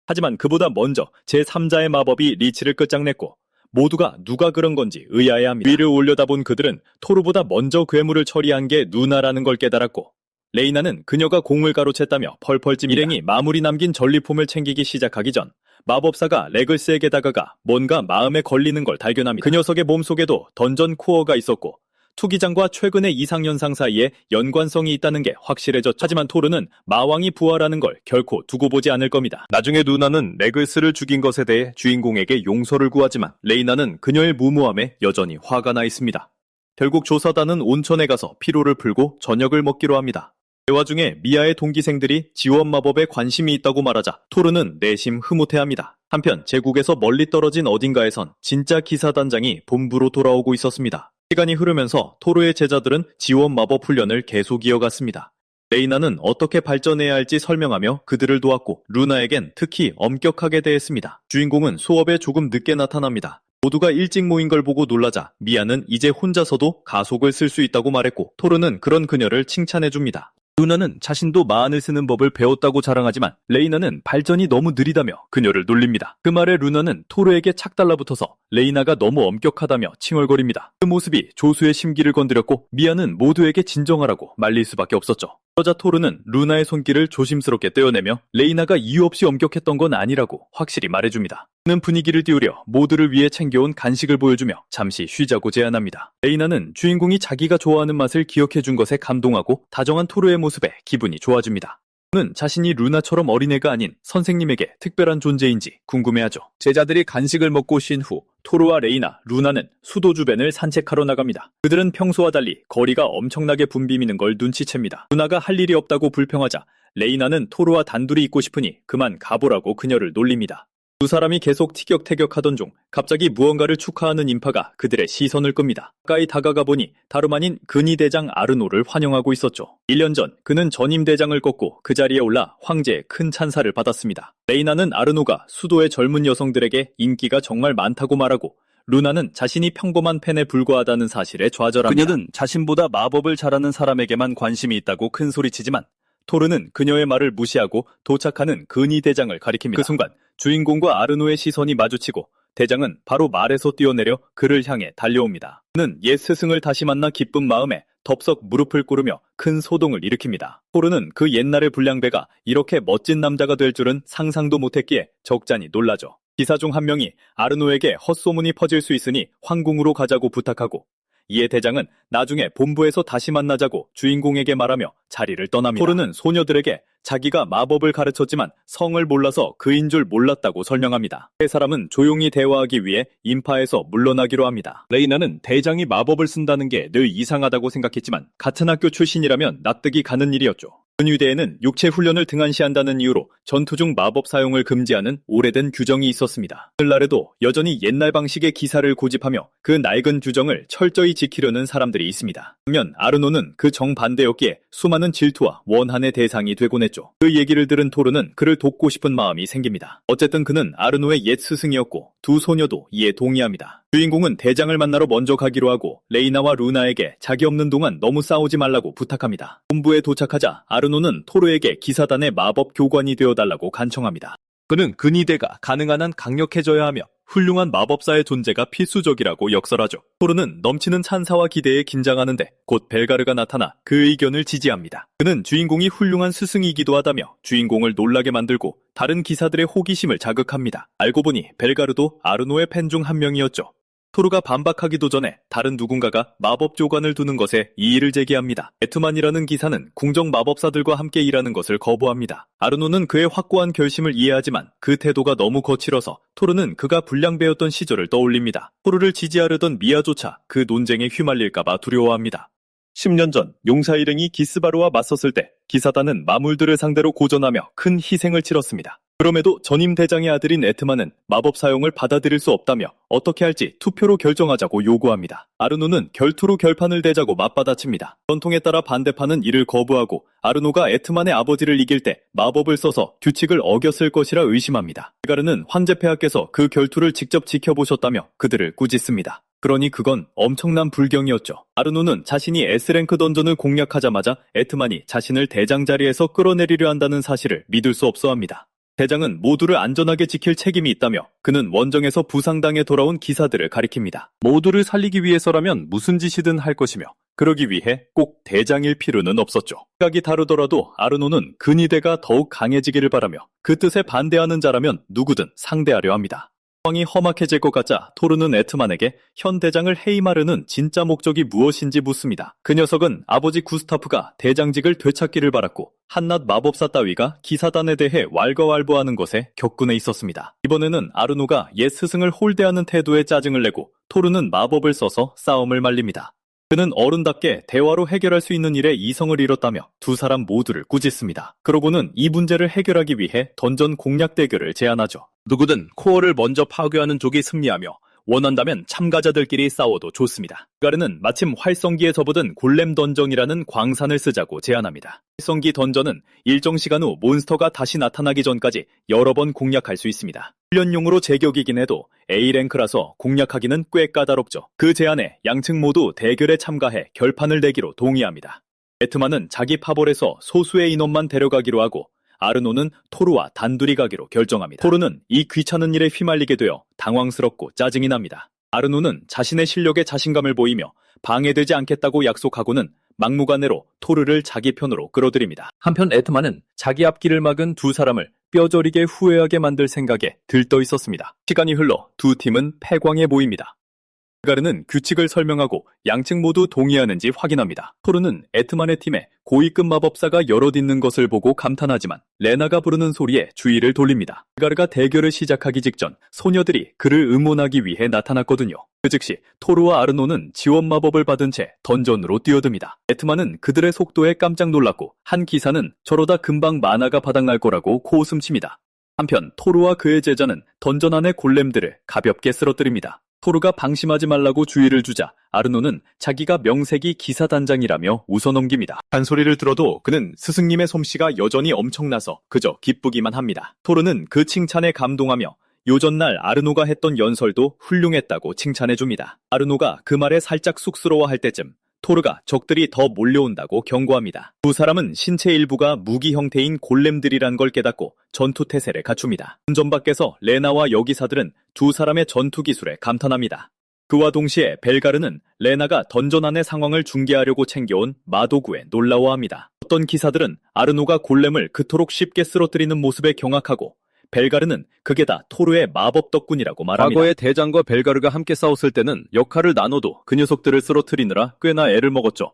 하지만 그보다 먼저 제3자의 마법이 리치를 끝장냈고 모두가 누가 그런 건지 의아해합니다. 위를 올려다본 그들은 토르보다 먼저 괴물을 처리한 게 누나라는 걸 깨달았고 레이나는 그녀가 공을 가로챘다며 펄펄 찜니다. 일행이 마무리 남긴 전리품을 챙기기 시작하기 전 마법사가 레글스에게 다가가 뭔가 마음에 걸리는 걸 발견합니다. 그 녀석의 몸속에도 던전 코어가 있었고 투기장과 최근의 이상현상 사이에 연관성이 있다는 게 확실해졌죠. 하지만 토르는 마왕이 부활하는 걸 결코 두고 보지 않을 겁니다. 나중에 누나는 레글스를 죽인 것에 대해 주인공에게 용서를 구하지만 레이나는 그녀의 무모함에 여전히 화가 나 있습니다. 결국 조사단은 온천에 가서 피로를 풀고 저녁을 먹기로 합니다. 그 와중에 미아의 동기생들이 지원 마법에 관심이 있다고 말하자 토르는 내심 흐뭇해합니다. 한편 제국에서 멀리 떨어진 어딘가에선 진짜 기사단장이 본부로 돌아오고 있었습니다. 시간이 흐르면서 토르의 제자들은 지원 마법 훈련을 계속 이어갔습니다. 레이나는 어떻게 발전해야 할지 설명하며 그들을 도왔고 루나에겐 특히 엄격하게 대했습니다. 주인공은 수업에 조금 늦게 나타납니다. 모두가 일찍 모인 걸 보고 놀라자 미아는 이제 혼자서도 가속을 쓸 수 있다고 말했고 토르는 그런 그녀를 칭찬해줍니다. 루나는 자신도 마안을 쓰는 법을 배웠다고 자랑하지만 레이나는 발전이 너무 느리다며 그녀를 놀립니다. 그 말에 루나는 토르에게 착 달라붙어서 레이나가 너무 엄격하다며 칭얼거립니다. 그 모습이 조수의 심기를 건드렸고 미아는 모두에게 진정하라고 말릴 수밖에 없었죠. 그러자 토르는 루나의 손길을 조심스럽게 떼어내며 레이나가 이유 없이 엄격했던 건 아니라고 확실히 말해줍니다. 그는 분위기를 띄우려 모두를 위해 챙겨온 간식을 보여주며 잠시 쉬자고 제안합니다. 레이나는 주인공이 자기가 좋아하는 맛을 기억해준 것에 감동하고 다정한 토르의 모습에 기분이 좋아집니다. 그는 자신이 루나처럼 어린애가 아닌 선생님에게 특별한 존재인지 궁금해하죠. 제자들이 간식을 먹고 쉰 후 토르와 레이나, 루나는 수도 주변을 산책하러 나갑니다. 그들은 평소와 달리 거리가 엄청나게 붐비는 걸 눈치챕니다. 루나가 할 일이 없다고 불평하자 레이나는 토르와 단둘이 있고 싶으니 그만 가보라고 그녀를 놀립니다. 두 사람이 계속 티격태격하던 중 갑자기 무언가를 축하하는 인파가 그들의 시선을 끕니다. 가까이 다가가 보니 다름 아닌 근위대장 아르노를 환영하고 있었죠. 1년 전 그는 전임 대장을 꺾고 그 자리에 올라 황제의 큰 찬사를 받았습니다. 레이나는 아르노가 수도의 젊은 여성들에게 인기가 정말 많다고 말하고 루나는 자신이 평범한 팬에 불과하다는 사실에 좌절합니다. 그녀는 자신보다 마법을 잘하는 사람에게만 관심이 있다고 큰 소리치지만 토르는 그녀의 말을 무시하고 도착하는 근위대장을 가리킵니다. 그 순간 주인공과 아르노의 시선이 마주치고 대장은 바로 말에서 뛰어내려 그를 향해 달려옵니다. 그는 옛 스승을 다시 만나 기쁜 마음에 덥석 무릎을 꿇으며 큰 소동을 일으킵니다. 토르는 그 옛날의 불량배가 이렇게 멋진 남자가 될 줄은 상상도 못했기에 적잖이 놀라죠. 기사 중 한 명이 아르노에게 헛소문이 퍼질 수 있으니 황궁으로 가자고 부탁하고 이에 대장은 나중에 본부에서 다시 만나자고 주인공에게 말하며 자리를 떠납니다. 토르는 소녀들에게 자기가 마법을 가르쳤지만 성을 몰라서 그인 줄 몰랐다고 설명합니다. 세 사람은 조용히 대화하기 위해 인파에서 물러나기로 합니다. 레이나는 대장이 마법을 쓴다는 게 늘 이상하다고 생각했지만 같은 학교 출신이라면 납득이 가는 일이었죠. 근위대에는 육체 훈련을 등한시한다는 이유로 전투 중 마법 사용을 금지하는 오래된 규정이 있었습니다. 오늘날에도 여전히 옛날 방식의 기사를 고집하며 그 낡은 규정을 철저히 지키려는 사람들이 있습니다. 반면 아르노는 그 정반대였기에 수많은 질투와 원한의 대상이 되곤 했죠. 그 얘기를 들은 토르는 그를 돕고 싶은 마음이 생깁니다. 어쨌든 그는 아르노의 옛 스승이었고 두 소녀도 이에 동의합니다. 주인공은 대장을 만나러 먼저 가기로 하고 레이나와 루나에게 자기 없는 동안 너무 싸우지 말라고 부탁합니다. 본부에 도착하자 아르노는 토르에게 기사단의 마법 교관이 되어달라고 간청합니다. 그는 근위대가 가능한 한 강력해져야 하며 훌륭한 마법사의 존재가 필수적이라고 역설하죠. 토르는 넘치는 찬사와 기대에 긴장하는데 곧 벨가르가 나타나 그 의견을 지지합니다. 그는 주인공이 훌륭한 스승이기도 하다며 주인공을 놀라게 만들고 다른 기사들의 호기심을 자극합니다. 알고 보니 벨가르도 아르노의 팬 중 한 명이었죠. 토르가 반박하기도 전에 다른 누군가가 마법 교관을 두는 것에 이의를 제기합니다. 에트만이라는 기사는 궁정 마법사들과 함께 일하는 것을 거부합니다. 아르노는 그의 확고한 결심을 이해하지만 그 태도가 너무 거칠어서 토르는 그가 불량배였던 시절을 떠올립니다. 토르를 지지하려던 미아조차 그 논쟁에 휘말릴까봐 두려워합니다. 10년 전 용사 일행이 기스바르와 맞섰을 때 기사단은 마물들을 상대로 고전하며 큰 희생을 치렀습니다. 그럼에도 전임 대장의 아들인 에트만은 마법 사용을 받아들일 수 없다며 어떻게 할지 투표로 결정하자고 요구합니다. 아르노는 결투로 결판을 내자고 맞받아칩니다. 전통에 따라 반대파는 이를 거부하고 아르노가 에트만의 아버지를 이길 때 마법을 써서 규칙을 어겼을 것이라 의심합니다. 벨가르는 황제폐하께서 그 결투를 직접 지켜보셨다며 그들을 꾸짖습니다. 그러니 그건 엄청난 불경이었죠. 아르노는 자신이 S랭크 던전을 공략하자마자 에트만이 자신을 대장 자리에서 끌어내리려 한다는 사실을 믿을 수 없어합니다. 대장은 모두를 안전하게 지킬 책임이 있다며 그는 원정에서 부상당해 돌아온 기사들을 가리킵니다. 모두를 살리기 위해서라면 무슨 짓이든 할 것이며 그러기 위해 꼭 대장일 필요는 없었죠. 생각이 다르더라도 아르노는 근위대가 더욱 강해지기를 바라며 그 뜻에 반대하는 자라면 누구든 상대하려 합니다. 상황이 험악해질 것 같자 토르는 에트만에게 현 대장을 해임하려는 진짜 목적이 무엇인지 묻습니다. 그 녀석은 아버지 구스타프가 대장직을 되찾기를 바랐고 한낱 마법사 따위가 기사단에 대해 왈가왈부하는 것에 격분해 있었습니다. 이번에는 아르노가 옛 스승을 홀대하는 태도에 짜증을 내고 토르는 마법을 써서 싸움을 말립니다. 그는 어른답게 대화로 해결할 수 있는 일에 이성을 잃었다며 두 사람 모두를 꾸짖습니다. 그러고는 이 문제를 해결하기 위해 던전 공략 대결을 제안하죠. 누구든 코어를 먼저 파괴하는 쪽이 승리하며 원한다면 참가자들끼리 싸워도 좋습니다. 가르는 마침 활성기에 접어든 골렘 던전이라는 광산을 쓰자고 제안합니다. 활성기 던전은 일정 시간 후 몬스터가 다시 나타나기 전까지 여러 번 공략할 수 있습니다. 훈련용으로 제격이긴 해도 A랭크라서 공략하기는 꽤 까다롭죠. 그 제안에 양측 모두 대결에 참가해 결판을 내기로 동의합니다. 에트만은 자기 파벌에서 소수의 인원만 데려가기로 하고 아르노는 토르와 단둘이 가기로 결정합니다. 토르는 이 귀찮은 일에 휘말리게 되어 당황스럽고 짜증이 납니다. 아르노는 자신의 실력에 자신감을 보이며 방해되지 않겠다고 약속하고는 막무가내로 토르를 자기 편으로 끌어들입니다. 한편 에트만은 자기 앞길을 막은 두 사람을 뼈저리게 후회하게 만들 생각에 들떠 있었습니다. 시간이 흘러 두 팀은 패광해 보입니다. 벨가르는 규칙을 설명하고 양측 모두 동의하는지 확인합니다. 토르는 에트만의 팀에 고위급 마법사가 여럿 있는 것을 보고 감탄하지만 레나가 부르는 소리에 주의를 돌립니다. 벨가르가 대결을 시작하기 직전 소녀들이 그를 응원하기 위해 나타났거든요. 그 즉시 토르와 아르노는 지원 마법을 받은 채 던전으로 뛰어듭니다. 에트만은 그들의 속도에 깜짝 놀랐고 한 기사는 저러다 금방 마나가 바닥날 거라고 코웃음칩니다. 한편 토르와 그의 제자는 던전 안의 골렘들을 가볍게 쓰러뜨립니다. 토르가 방심하지 말라고 주의를 주자 아르노는 자기가 명색이 기사단장이라며 웃어넘깁니다. 잔소리를 들어도 그는 스승님의 솜씨가 여전히 엄청나서 그저 기쁘기만 합니다. 토르는 그 칭찬에 감동하며 요전날 아르노가 했던 연설도 훌륭했다고 칭찬해줍니다. 아르노가 그 말에 살짝 쑥스러워할 때쯤 토르가 적들이 더 몰려온다고 경고합니다. 두 사람은 신체 일부가 무기 형태인 골렘들이란 걸 깨닫고 전투 태세를 갖춥니다. 던전 밖에서 레나와 여기사들은 두 사람의 전투 기술에 감탄합니다. 그와 동시에 벨가르는 레나가 던전 안의 상황을 중계하려고 챙겨온 마도구에 놀라워합니다. 어떤 기사들은 아르노가 골렘을 그토록 쉽게 쓰러뜨리는 모습에 경악하고 벨가르는 그게 다 토르의 마법 덕분이라고 말합니다. 과거에 대장과 벨가르가 함께 싸웠을 때는 역할을 나눠도 그 녀석들을 쓰러뜨리느라 꽤나 애를 먹었죠.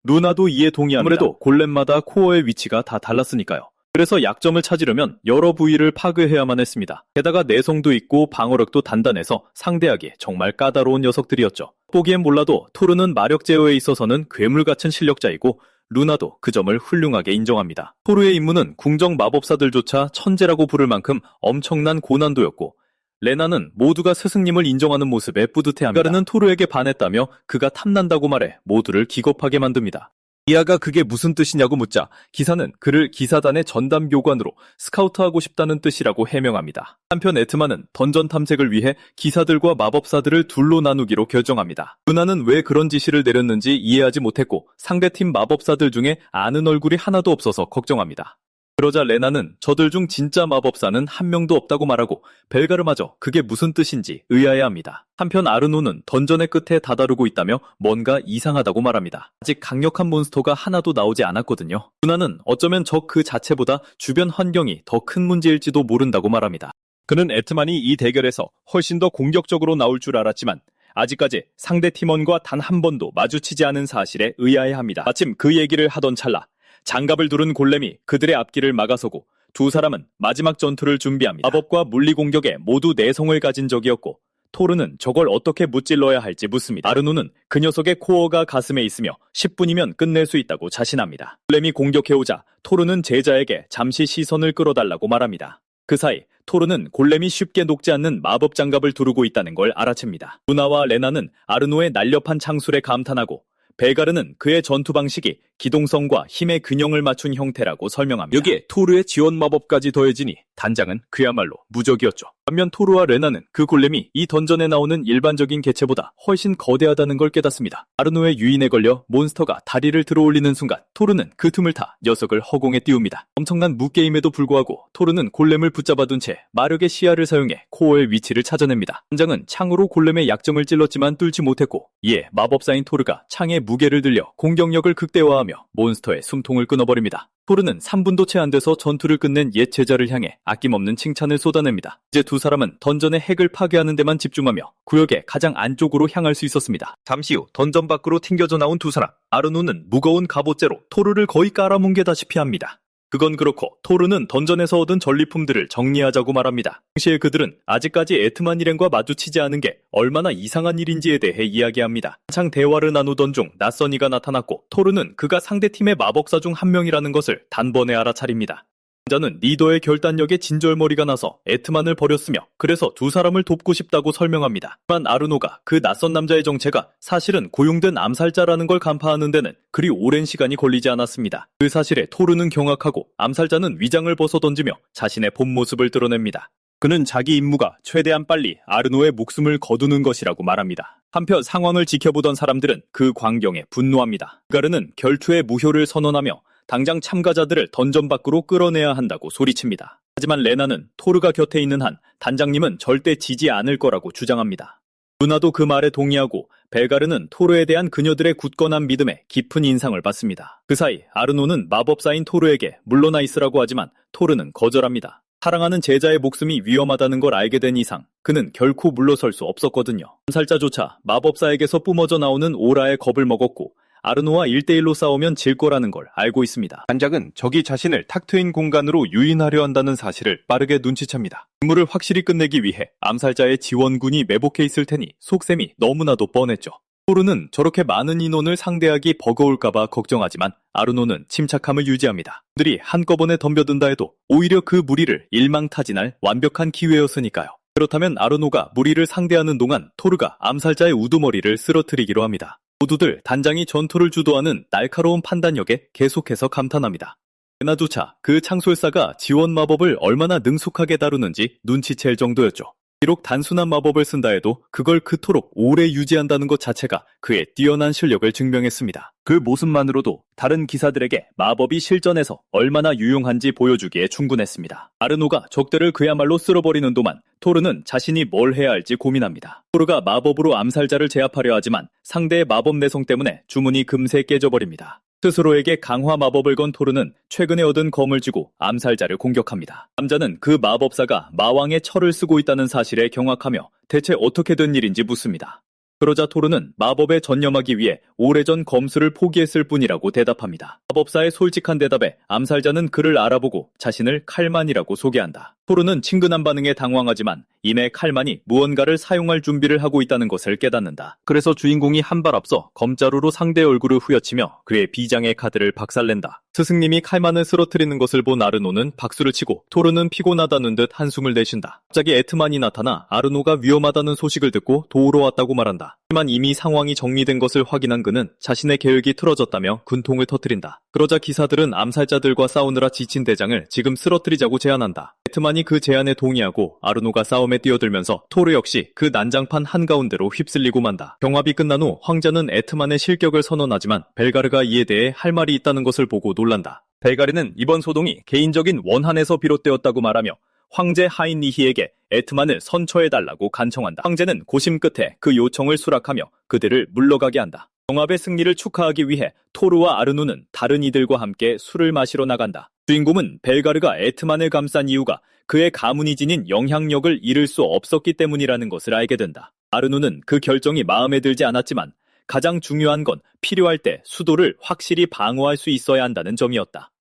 누나도 이에 동의합니다. 아무래도 골렘마다 코어의 위치가 다 달랐으니까요. 그래서 약점을 찾으려면 여러 부위를 파괴해야만 했습니다. 게다가 내성도 있고 방어력도 단단해서 상대하기 정말 까다로운 녀석들이었죠. 보기엔 몰라도 토르는 마력 제어에 있어서는 괴물 같은 실력자이고 루나도 그 점을 훌륭하게 인정합니다. 토르의 임무는 궁정 마법사들조차 천재라고 부를 만큼 엄청난 고난도였고 레나는 모두가 스승님을 인정하는 모습에 뿌듯해합니다. 벨가르는 토르에게 반했다며 그가 탐난다고 말해 모두를 기겁하게 만듭니다. 이하가 그게 무슨 뜻이냐고 묻자 기사는 그를 기사단의 전담 교관으로 스카우트하고 싶다는 뜻이라고 해명합니다. 한편 에트만은 던전 탐색을 위해 기사들과 마법사들을 둘로 나누기로 결정합니다. 루나는 왜 그런 지시를 내렸는지 이해하지 못했고 상대팀 마법사들 중에 아는 얼굴이 하나도 없어서 걱정합니다. 그러자 레나는 저들 중 진짜 마법사는 한 명도 없다고 말하고 벨가르마저 그게 무슨 뜻인지 의아해합니다. 한편 아르노는 던전의 끝에 다다르고 있다며 뭔가 이상하다고 말합니다. 아직 강력한 몬스터가 하나도 나오지 않았거든요. 루나는 어쩌면 적 그 자체보다 주변 환경이 더 큰 문제일지도 모른다고 말합니다. 그는 에트만이 이 대결에서 훨씬 더 공격적으로 나올 줄 알았지만 아직까지 상대 팀원과 단 한 번도 마주치지 않은 사실에 의아해합니다. 마침 그 얘기를 하던 찰나 장갑을 두른 골렘이 그들의 앞길을 막아서고 두 사람은 마지막 전투를 준비합니다. 마법과 물리 공격에 모두 내성을 가진 적이었고 토르는 저걸 어떻게 무찔러야 할지 묻습니다. 아르노는 그 녀석의 코어가 가슴에 있으며 10분이면 끝낼 수 있다고 자신합니다. 골렘이 공격해오자 토르는 제자에게 잠시 시선을 끌어달라고 말합니다. 그 사이 토르는 골렘이 쉽게 녹지 않는 마법 장갑을 두르고 있다는 걸 알아챕니다. 루나와 레나는 아르노의 날렵한 창술에 감탄하고 벨가르는 그의 전투 방식이 기동성과 힘의 균형을 맞춘 형태라고 설명합니다. 여기에 토르의 지원 마법까지 더해지니 단장은 그야말로 무적이었죠. 반면 토르와 레나는 그 골렘이 이 던전에 나오는 일반적인 개체보다 훨씬 거대하다는 걸 깨닫습니다. 아르노의 유인에 걸려 몬스터가 다리를 들어올리는 순간 토르는 그 틈을 타 녀석을 허공에 띄웁니다. 엄청난 무게임에도 불구하고 토르는 골렘을 붙잡아둔 채 마력의 시야를 사용해 코어의 위치를 찾아냅니다. 단장은 창으로 골렘의 약점을 찔렀지만 뚫지 못했고 이에 마법사인 토르가 창에 무게를 들려 공격력을 극대화하며 몬스터의 숨통을 끊어버립니다. 토르는 3분도 채 안 돼서 전투를 끝낸 옛 제자를 향해 아낌없는 칭찬을 쏟아냅니다. 이제 두 사람은 던전의 핵을 파괴하는 데만 집중하며 구역의 가장 안쪽으로 향할 수 있었습니다. 잠시 후 던전 밖으로 튕겨져 나온 두 사람. 아르노는 무거운 갑옷재로 토르를 거의 깔아뭉개다시피 합니다. 그건 그렇고 토르는 던전에서 얻은 전리품들을 정리하자고 말합니다. 당시에 그들은 아직까지 에트만 일행과 마주치지 않은 게 얼마나 이상한 일인지에 대해 이야기합니다. 한창 대화를 나누던 중 낯선 이가 나타났고 토르는 그가 상대팀의 마법사 중 한 명이라는 것을 단번에 알아차립니다. 남자는 리더의 결단력에 진절머리가 나서 에트만을 버렸으며 그래서 두 사람을 돕고 싶다고 설명합니다. 하지만 아르노가 그 낯선 남자의 정체가 사실은 고용된 암살자라는 걸 간파하는 데는 그리 오랜 시간이 걸리지 않았습니다. 그 사실에 토르는 경악하고 암살자는 위장을 벗어던지며 자신의 본 모습을 드러냅니다. 그는 자기 임무가 최대한 빨리 아르노의 목숨을 거두는 것이라고 말합니다. 한편 상황을 지켜보던 사람들은 그 광경에 분노합니다. 벨가르는 결투의 무효를 선언하며 당장 참가자들을 던전 밖으로 끌어내야 한다고 소리칩니다. 하지만 레나는 토르가 곁에 있는 한 단장님은 절대 지지 않을 거라고 주장합니다. 루나도 그 말에 동의하고 벨가르는 토르에 대한 그녀들의 굳건한 믿음에 깊은 인상을 받습니다. 그 사이 아르노는 마법사인 토르에게 물러나 있으라고 하지만 토르는 거절합니다. 사랑하는 제자의 목숨이 위험하다는 걸 알게 된 이상 그는 결코 물러설 수 없었거든요. 암살자조차 마법사에게서 뿜어져 나오는 오라의 겁을 먹었고 아르노와 1대1로 싸우면 질 거라는 걸 알고 있습니다. 단장은 적이 자신을 탁 트인 공간으로 유인하려 한다는 사실을 빠르게 눈치챕니다. 임무를 확실히 끝내기 위해 암살자의 지원군이 매복해 있을 테니 속셈이 너무나도 뻔했죠. 토르는 저렇게 많은 인원을 상대하기 버거울까봐 걱정하지만 아르노는 침착함을 유지합니다. 그들이 한꺼번에 덤벼든다 해도 오히려 그 무리를 일망타진할 완벽한 기회였으니까요. 그렇다면 아르노가 무리를 상대하는 동안 토르가 암살자의 우두머리를 쓰러뜨리기로 합니다. 모두들 단장이 전투를 주도하는 날카로운 판단력에 계속해서 감탄합니다. 레나조차 그 창술사가 지원 마법을 얼마나 능숙하게 다루는지 눈치챌 정도였죠. 비록 단순한 마법을 쓴다 해도 그걸 그토록 오래 유지한다는 것 자체가 그의 뛰어난 실력을 증명했습니다. 그 모습만으로도 다른 기사들에게 마법이 실전에서 얼마나 유용한지 보여주기에 충분했습니다. 아르노가 적들을 그야말로 쓸어버리는 동안 토르는 자신이 뭘 해야 할지 고민합니다. 토르가 마법으로 암살자를 제압하려 하지만 상대의 마법 내성 때문에 주문이 금세 깨져버립니다. 스스로에게 강화 마법을 건 토르는 최근에 얻은 검을 쥐고 암살자를 공격합니다. 남자는 그 마법사가 마왕의 철을 쓰고 있다는 사실에 경악하며 대체 어떻게 된 일인지 묻습니다. 그러자 토르는 마법에 전념하기 위해 오래전 검술을 포기했을 뿐이라고 대답합니다. 마법사의 솔직한 대답에 암살자는 그를 알아보고 자신을 칼만이라고 소개한다. 토르는 친근한 반응에 당황하지만 이내 칼만이 무언가를 사용할 준비를 하고 있다는 것을 깨닫는다. 그래서 주인공이 한 발 앞서 검자루로 상대의 얼굴을 후려치며 그의 비장의 카드를 박살낸다. 스승님이 칼만을 쓰러뜨리는 것을 본 아르노는 박수를 치고 토르는 피곤하다는 듯 한숨을 내쉰다. 갑자기 에트만이 나타나 아르노가 위험하다는 소식을 듣고 도우러 왔다고 말한다. 하지만 이미 상황이 정리된 것을 확인한 그는 자신의 계획이 틀어졌다며 군통을 터뜨린다. 그러자 기사들은 암살자들과 싸우느라 지친 대장을 지금 쓰러뜨리자고 제안한다. 에트만이 그 제안에 동의하고 아르노가 싸움에 뛰어들면서 토르 역시 그 난장판 한가운데로 휩쓸리고 만다. 경합이 끝난 후 황자는 에트만의 실격을 선언하지만 벨가르가 이에 대해 할 말이 있다는 것을 보고 놀란다. 벨가르는 이번 소동이 개인적인 원한에서 비롯되었다고 말하며 황제 하인리히에게 에트만을 선처해달라고 간청한다. 황제는 고심 끝에 그 요청을 수락하며 그들을 물러가게 한다. 경합의 승리를 축하하기 위해 토르와 아르노는 다른 이들과 함께 술을 마시러 나간다. 주인공은 벨가르가 에트만을 감싼 이유가 그의 가문이 지닌 영향력을 잃을 수 없었기 때문이라는 것을 알게 된다. 아르노는 그 결정이 마음에 들지 않았지만 가장 중요한 건 필요할 때 수도를 확실히 방어할 수 있어야 한다는 점이었다.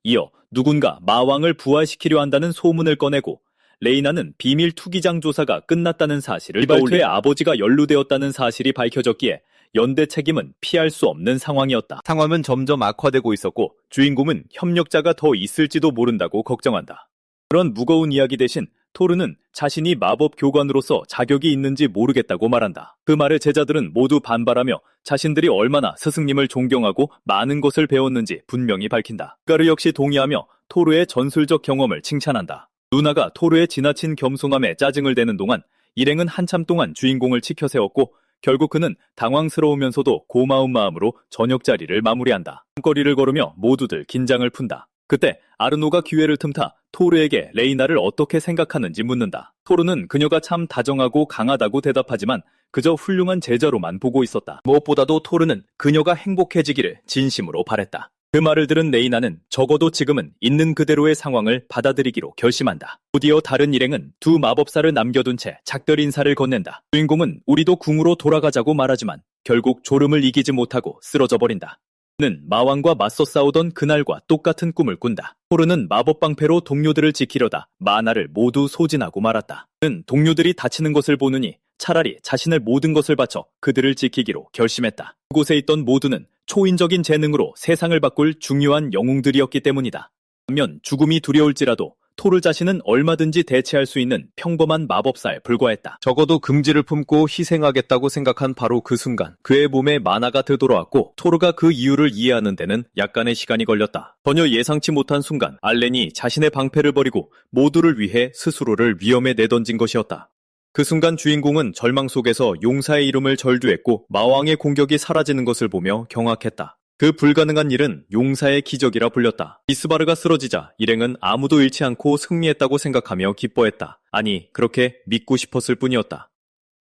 이어 누군가 마왕을 부활시키려 한다는 소문을 꺼내고 레이나는 비밀 투기장 조사가 끝났다는 사실을 떠올려 아버지가 연루되었다는 사실이 밝혀졌기에 연대 책임은 피할 수 없는 상황이었다. 상황은 점점 악화되고 있었고 주인공은 협력자가 더 있을지도 모른다고 걱정한다. 그런 무거운 이야기 대신 토르는 자신이 마법 교관으로서 자격이 있는지 모르겠다고 말한다. 그 말에 제자들은 모두 반발하며 자신들이 얼마나 스승님을 존경하고 많은 것을 배웠는지 분명히 밝힌다. 가르 역시 동의하며 토르의 전술적 경험을 칭찬한다. 누나가 토르의 지나친 겸손함에 짜증을 내는 동안 일행은 한참 동안 주인공을 치켜 세웠고 결국 그는 당황스러우면서도 고마운 마음으로 저녁 자리를 마무리한다. 거리를 걸으며 모두들 긴장을 푼다. 그때 아르노가 기회를 틈타 토르에게 레이나를 어떻게 생각하는지 묻는다. 토르는 그녀가 참 다정하고 강하다고 대답하지만 그저 훌륭한 제자로만 보고 있었다. 무엇보다도 토르는 그녀가 행복해지기를 진심으로 바랬다. 그 말을 들은 레이나는 적어도 지금은 있는 그대로의 상황을 받아들이기로 결심한다. 드디어 다른 일행은 두 마법사를 남겨둔 채 작별 인사를 건넨다. 주인공은 우리도 궁으로 돌아가자고 말하지만 결국 졸음을 이기지 못하고 쓰러져 버린다. 는 마왕과 맞서 싸우던 그날과 똑같은 꿈을 꾼다. 토르는 마법 방패로 동료들을 지키려다 만화를 모두 소진하고 말았다. 그는 동료들이 다치는 것을 보느니 차라리 자신의 모든 것을 바쳐 그들을 지키기로 결심했다. 그곳에 있던 모두는 초인적인 재능으로 세상을 바꿀 중요한 영웅들이었기 때문이다. 반면 죽음이 두려울지라도 토르 자신은 얼마든지 대체할 수 있는 평범한 마법사에 불과했다. 적어도 금지를 품고 희생하겠다고 생각한 바로 그 순간 그의 몸에 만화가 되돌아왔고 토르가 그 이유를 이해하는 데는 약간의 시간이 걸렸다. 전혀 예상치 못한 순간 알렌이 자신의 방패를 버리고 모두를 위해 스스로를 위험에 내던진 것이었다. 그 순간 주인공은 절망 속에서 용사의 이름을 절규했고 마왕의 공격이 사라지는 것을 보며 경악했다. 그 불가능한 일은 용사의 기적이라 불렸다. 이스바르가 쓰러지자 일행은 아무도 잃지 않고 승리했다고 생각하며 기뻐했다. 아니, 그렇게 믿고 싶었을 뿐이었다.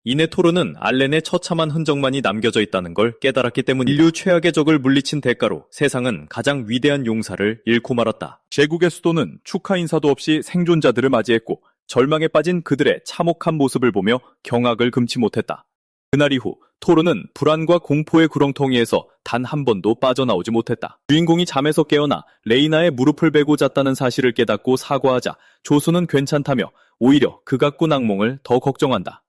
이내 토르는 알렌의 처참한 흔적만이 남겨져 있다는 걸 깨달았기 때문 인류 최악의 적을 물리친 대가로 세상은 가장 위대한 용사를 잃고 말았다. 제국의 수도는 축하 인사도 없이 생존자들을 맞이했고 절망에 빠진 그들의 참혹한 모습을 보며 경악을 금치 못했다. 그날 이후 토르는 불안과 공포의 구렁텅이에서 단 한 번도 빠져나오지 못했다. 주인공이 잠에서 깨어나 레이나의 무릎을 베고 잤다는 사실을 깨닫고 사과하자 조수는 괜찮다며 오히려 그가 꾼 악몽을 더 걱정한다.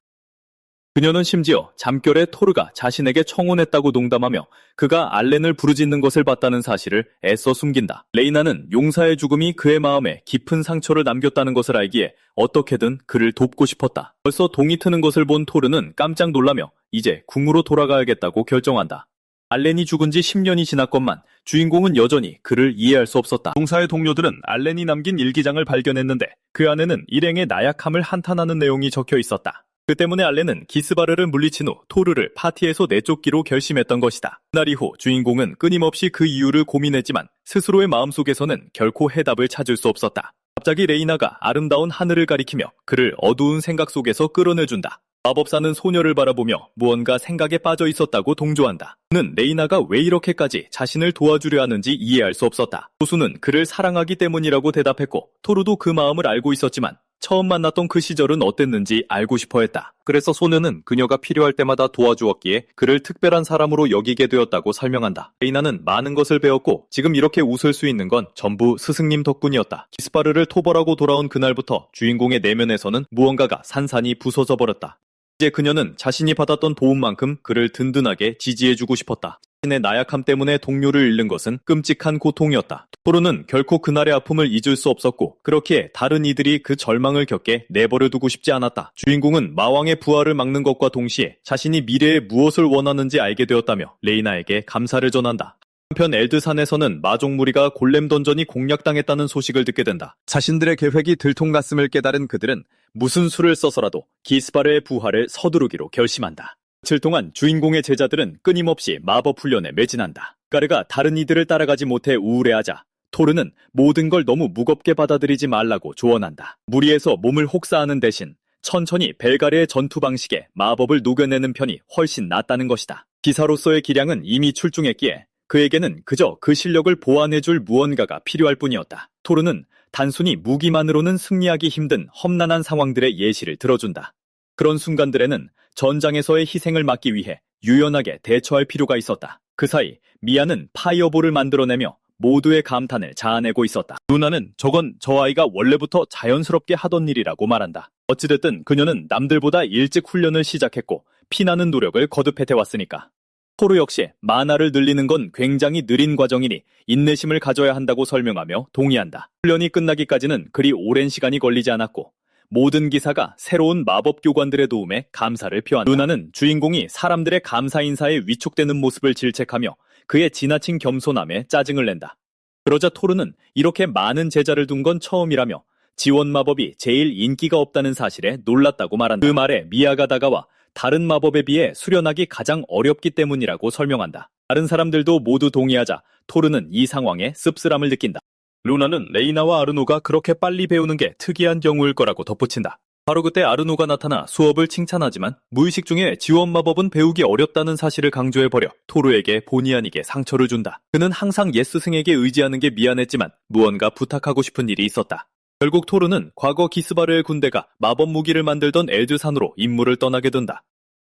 그녀는 심지어 잠결에 토르가 자신에게 청혼했다고 농담하며 그가 알렌을 부르짖는 것을 봤다는 사실을 애써 숨긴다. 레이나는 용사의 죽음이 그의 마음에 깊은 상처를 남겼다는 것을 알기에 어떻게든 그를 돕고 싶었다. 벌써 동이 트는 것을 본 토르는 깜짝 놀라며 이제 궁으로 돌아가야겠다고 결정한다. 알렌이 죽은 지 10년이 지났건만 주인공은 여전히 그를 이해할 수 없었다. 용사의 동료들은 알렌이 남긴 일기장을 발견했는데 그 안에는 일행의 나약함을 한탄하는 내용이 적혀 있었다. 그 때문에 알렌은 기스바르를 물리친 후 토르를 파티에서 내쫓기로 결심했던 것이다. 그날 이후 주인공은 끊임없이 그 이유를 고민했지만 스스로의 마음속에서는 결코 해답을 찾을 수 없었다. 갑자기 레이나가 아름다운 하늘을 가리키며 그를 어두운 생각 속에서 끌어내준다. 마법사는 소녀를 바라보며 무언가 생각에 빠져 있었다고 동조한다. 그는 레이나가 왜 이렇게까지 자신을 도와주려 하는지 이해할 수 없었다. 조수는 그를 사랑하기 때문이라고 대답했고 토르도 그 마음을 알고 있었지만 처음 만났던 그 시절은 어땠는지 알고 싶어 했다. 그래서 소녀는 그녀가 필요할 때마다 도와주었기에 그를 특별한 사람으로 여기게 되었다고 설명한다. 레이나는 많은 것을 배웠고 지금 이렇게 웃을 수 있는 건 전부 스승님 덕분이었다. 기스파르를 토벌하고 돌아온 그날부터 주인공의 내면에서는 무언가가 산산이 부서져 버렸다. 이제 그녀는 자신이 받았던 도움만큼 그를 든든하게 지지해주고 싶었다. 자신의 나약함 때문에 동료를 잃는 것은 끔찍한 고통이었다. 토르는 결코 그날의 아픔을 잊을 수 없었고 그렇기에 다른 이들이 그 절망을 겪게 내버려두고 싶지 않았다. 주인공은 마왕의 부활을 막는 것과 동시에 자신이 미래에 무엇을 원하는지 알게 되었다며 레이나에게 감사를 전한다. 한편 엘드산에서는 마족 무리가 골렘 던전이 공략당했다는 소식을 듣게 된다. 자신들의 계획이 들통났음을 깨달은 그들은 무슨 수를 써서라도 기스파르의 부활을 서두르기로 결심한다. 며칠 동안 주인공의 제자들은 끊임없이 마법 훈련에 매진한다. 가르가 다른 이들을 따라가지 못해 우울해하자 토르는 모든 걸 너무 무겁게 받아들이지 말라고 조언한다. 무리에서 몸을 혹사하는 대신 천천히 벨가르의 전투 방식에 마법을 녹여내는 편이 훨씬 낫다는 것이다. 기사로서의 기량은 이미 출중했기에 그에게는 그저 그 실력을 보완해줄 무언가가 필요할 뿐이었다. 토르는 단순히 무기만으로는 승리하기 힘든 험난한 상황들의 예시를 들어준다. 그런 순간들에는 전장에서의 희생을 막기 위해 유연하게 대처할 필요가 있었다. 그 사이 미아는 파이어볼을 만들어내며 모두의 감탄을 자아내고 있었다. 루나는 저건 저 아이가 원래부터 자연스럽게 하던 일이라고 말한다. 어찌됐든 그녀는 남들보다 일찍 훈련을 시작했고 피나는 노력을 거듭해왔으니까. 토르 역시 만화를 늘리는 건 굉장히 느린 과정이니 인내심을 가져야 한다고 설명하며 동의한다. 훈련이 끝나기까지는 그리 오랜 시간이 걸리지 않았고 모든 기사가 새로운 마법 교관들의 도움에 감사를 표한다. 루나는 주인공이 사람들의 감사 인사에 위축되는 모습을 질책하며 그의 지나친 겸손함에 짜증을 낸다. 그러자 토르는 이렇게 많은 제자를 둔 건 처음이라며 지원 마법이 제일 인기가 없다는 사실에 놀랐다고 말한다. 그 말에 미아가 다가와 다른 마법에 비해 수련하기 가장 어렵기 때문이라고 설명한다. 다른 사람들도 모두 동의하자 토르는 이 상황에 씁쓸함을 느낀다. 루나는 레이나와 아르노가 그렇게 빨리 배우는 게 특이한 경우일 거라고 덧붙인다. 바로 그때 아르노가 나타나 수업을 칭찬하지만 무의식 중에 지원 마법은 배우기 어렵다는 사실을 강조해버려 토르에게 본의 아니게 상처를 준다. 그는 항상 옛 스승에게 의지하는 게 미안했지만 무언가 부탁하고 싶은 일이 있었다. 결국 토르는 과거 기스바르의 군대가 마법 무기를 만들던 엘드산으로 임무를 떠나게 된다.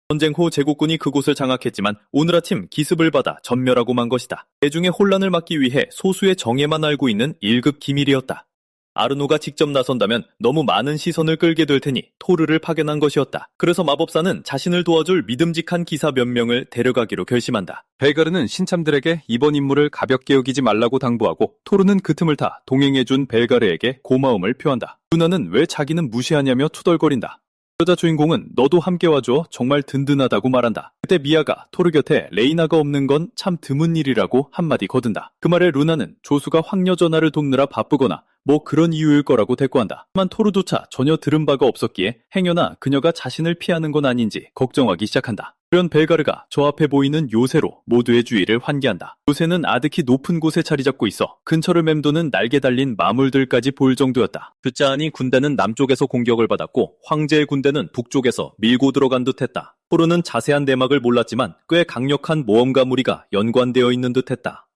전쟁 후 제국군이 그곳을 장악했지만 오늘 아침 기습을 받아 전멸하고 만 것이다. 대중의 혼란을 막기 위해 소수의 정예만 알고 있는 1급 기밀이었다. 아르노가 직접 나선다면 너무 많은 시선을 끌게 될 테니 토르를 파견한 것이었다. 그래서 마법사는 자신을 도와줄 믿음직한 기사 몇 명을 데려가기로 결심한다. 벨가르는 신참들에게 이번 임무를 가볍게 여기지 말라고 당부하고 토르는 그 틈을 타 동행해준 벨가르에게 고마움을 표한다. 루나는 왜 자기는 무시하냐며 투덜거린다. 그러자 주인공은 너도 함께 와줘 정말 든든하다고 말한다. 그때 미아가 토르 곁에 레이나가 없는 건 참 드문 일이라고 한마디 거둔다. 그 말에 루나는 조수가 황녀 전화를 돕느라 바쁘거나 뭐 그런 이유일 거라고 대꾸한다. 하지만 토르조차 전혀 들은 바가 없었기에 행여나 그녀가 자신을 피하는 건 아닌지 걱정하기 시작한다. 그런 벨가르가 저 앞에 보이는 요새로 모두의 주의를 환기한다. 요새는 아득히 높은 곳에 자리 잡고 있어 근처를 맴도는 날개 달린 마물들까지 보일 정도였다. 듣자하니 군대는 남쪽에서 공격을 받았고 황제의 군대는 북쪽에서 밀고 들어간 듯했다. 토르는 자세한 내막을 몰랐지만 꽤 강력한 모험가 무리가 연관되어 있는 듯했다.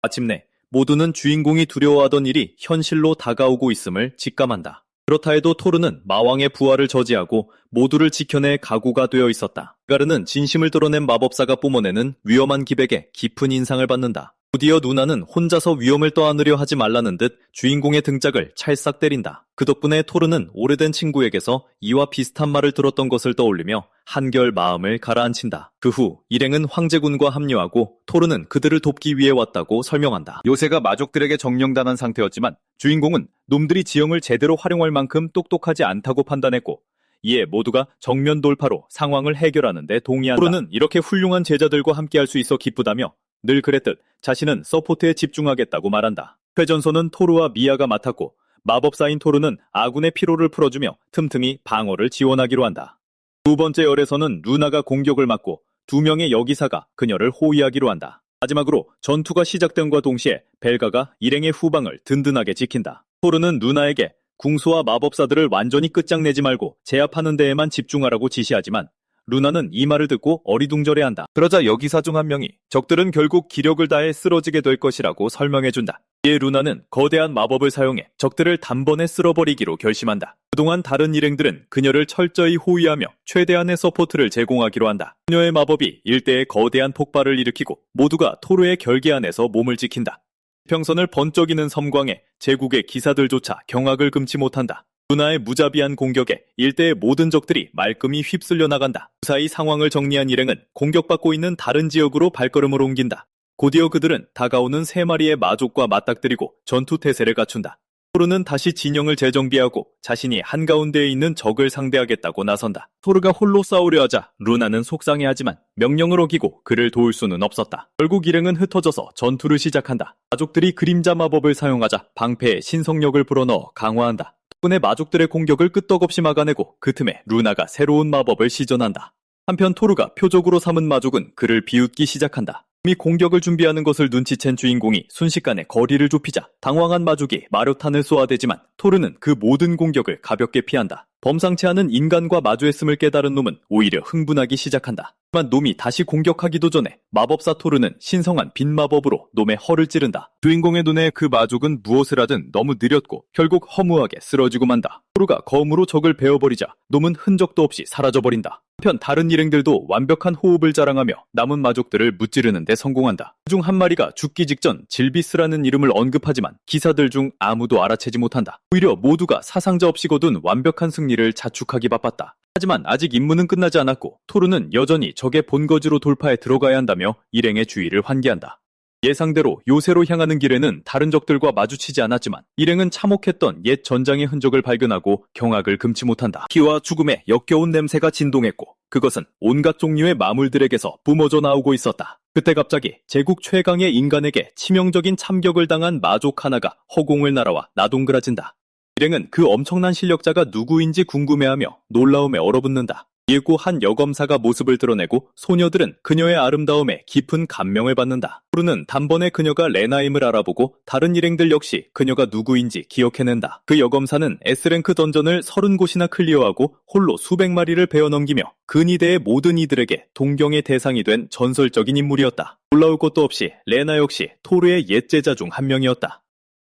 마침내 모두는 주인공이 두려워하던 일이 현실로 다가오고 있음을 직감한다. 그렇다 해도 토르는 마왕의 부활을 저지하고 모두를 지켜낼 각오가 되어 있었다. 가르는 진심을 드러낸 마법사가 뿜어내는 위험한 기백에 깊은 인상을 받는다. 드디어 누나는 혼자서 위험을 떠안으려 하지 말라는 듯 주인공의 등짝을 찰싹 때린다. 그 덕분에 토르는 오래된 친구에게서 이와 비슷한 말을 들었던 것을 떠올리며 한결 마음을 가라앉힌다. 그 후 일행은 황제군과 합류하고 토르는 그들을 돕기 위해 왔다고 설명한다. 요새가 마족들에게 정령당한 상태였지만 주인공은 놈들이 지형을 제대로 활용할 만큼 똑똑하지 않다고 판단했고 이에 모두가 정면 돌파로 상황을 해결하는 데 동의한다. 토르는 이렇게 훌륭한 제자들과 함께할 수 있어 기쁘다며 늘 그랬듯 자신은 서포트에 집중하겠다고 말한다. 회전선은 토르와 미아가 맡았고 마법사인 토르는 아군의 피로를 풀어주며 틈틈이 방어를 지원하기로 한다. 두 번째 열에서는 루나가 공격을 맡고 2명의 여기사가 그녀를 호위하기로 한다. 마지막으로 전투가 시작됨과 동시에 벨가가 일행의 후방을 든든하게 지킨다. 토르는 루나에게 궁수와 마법사들을 완전히 끝장내지 말고 제압하는 데에만 집중하라고 지시하지만 루나는 이 말을 듣고 어리둥절해한다. 그러자 여기사 중 한 명이 적들은 결국 기력을 다해 쓰러지게 될 것이라고 설명해준다. 이에 루나는 거대한 마법을 사용해 적들을 단번에 쓸어버리기로 결심한다. 그동안 다른 일행들은 그녀를 철저히 호위하며 최대한의 서포트를 제공하기로 한다. 그녀의 마법이 일대에 거대한 폭발을 일으키고 모두가 토르의 결계 안에서 몸을 지킨다. 평선을 번쩍이는 섬광에 제국의 기사들조차 경악을 금치 못한다. 루나의 무자비한 공격에 일대의 모든 적들이 말끔히 휩쓸려 나간다. 무사히 상황을 정리한 일행은 공격받고 있는 다른 지역으로 발걸음을 옮긴다. 곧이어 그들은 다가오는 3마리의 마족과 맞닥뜨리고 전투 태세를 갖춘다. 토르는 다시 진영을 재정비하고 자신이 한가운데에 있는 적을 상대하겠다고 나선다. 토르가 홀로 싸우려 하자 루나는 속상해하지만 명령을 어기고 그를 도울 수는 없었다. 결국 일행은 흩어져서 전투를 시작한다. 마족들이 그림자 마법을 사용하자 방패에 신성력을 불어넣어 강화한다. 덕분에 마족들의 공격을 끄떡없이 막아내고 그 틈에 루나가 새로운 마법을 시전한다. 한편 토르가 표적으로 삼은 마족은 그를 비웃기 시작한다. 이미 공격을 준비하는 것을 눈치챈 주인공이 순식간에 거리를 좁히자 당황한 마족이 마루탄을 쏘아대지만 토르는 그 모든 공격을 가볍게 피한다. 범상치 않은 인간과 마주했음을 깨달은 놈은 오히려 흥분하기 시작한다. 하지만 놈이 다시 공격하기도 전에 마법사 토르는 신성한 빛 마법으로 놈의 허를 찌른다. 주인공의 눈에 그 마족은 무엇을 하든 너무 느렸고 결국 허무하게 쓰러지고 만다. 토르가 검으로 적을 베어버리자 놈은 흔적도 없이 사라져버린다. 한편 다른 일행들도 완벽한 호흡을 자랑하며 남은 마족들을 무찌르는 데 성공한다. 그중 한 마리가 죽기 직전 질비스라는 이름을 언급하지만 기사들 중 아무도 알아채지 못한다. 오히려 모두가 사상자 없이 거둔 완벽한 승리를 자축하기 바빴다. 하지만 아직 임무는 끝나지 않았고 토르는 여전히 적의 본거지로 돌파해 들어가야 한다며 일행의 주의를 환기한다. 예상대로 요새로 향하는 길에는 다른 적들과 마주치지 않았지만 일행은 참혹했던 옛 전장의 흔적을 발견하고 경악을 금치 못한다. 피와 죽음의 역겨운 냄새가 진동했고 그것은 온갖 종류의 마물들에게서 뿜어져 나오고 있었다. 그때 갑자기 제국 최강의 인간에게 치명적인 참격을 당한 마족 하나가 허공을 날아와 나동그라진다. 일행은 그 엄청난 실력자가 누구인지 궁금해하며 놀라움에 얼어붙는다. 이윽고 한 여검사가 모습을 드러내고 소녀들은 그녀의 아름다움에 깊은 감명을 받는다. 토르는 단번에 그녀가 레나임을 알아보고 다른 일행들 역시 그녀가 누구인지 기억해낸다. 그 여검사는 S랭크 던전을 30곳이나 클리어하고 홀로 수백 마리를 베어넘기며 근위대의 모든 이들에게 동경의 대상이 된 전설적인 인물이었다. 놀라울 것도 없이 레나 역시 토르의 옛 제자 중 한 명이었다.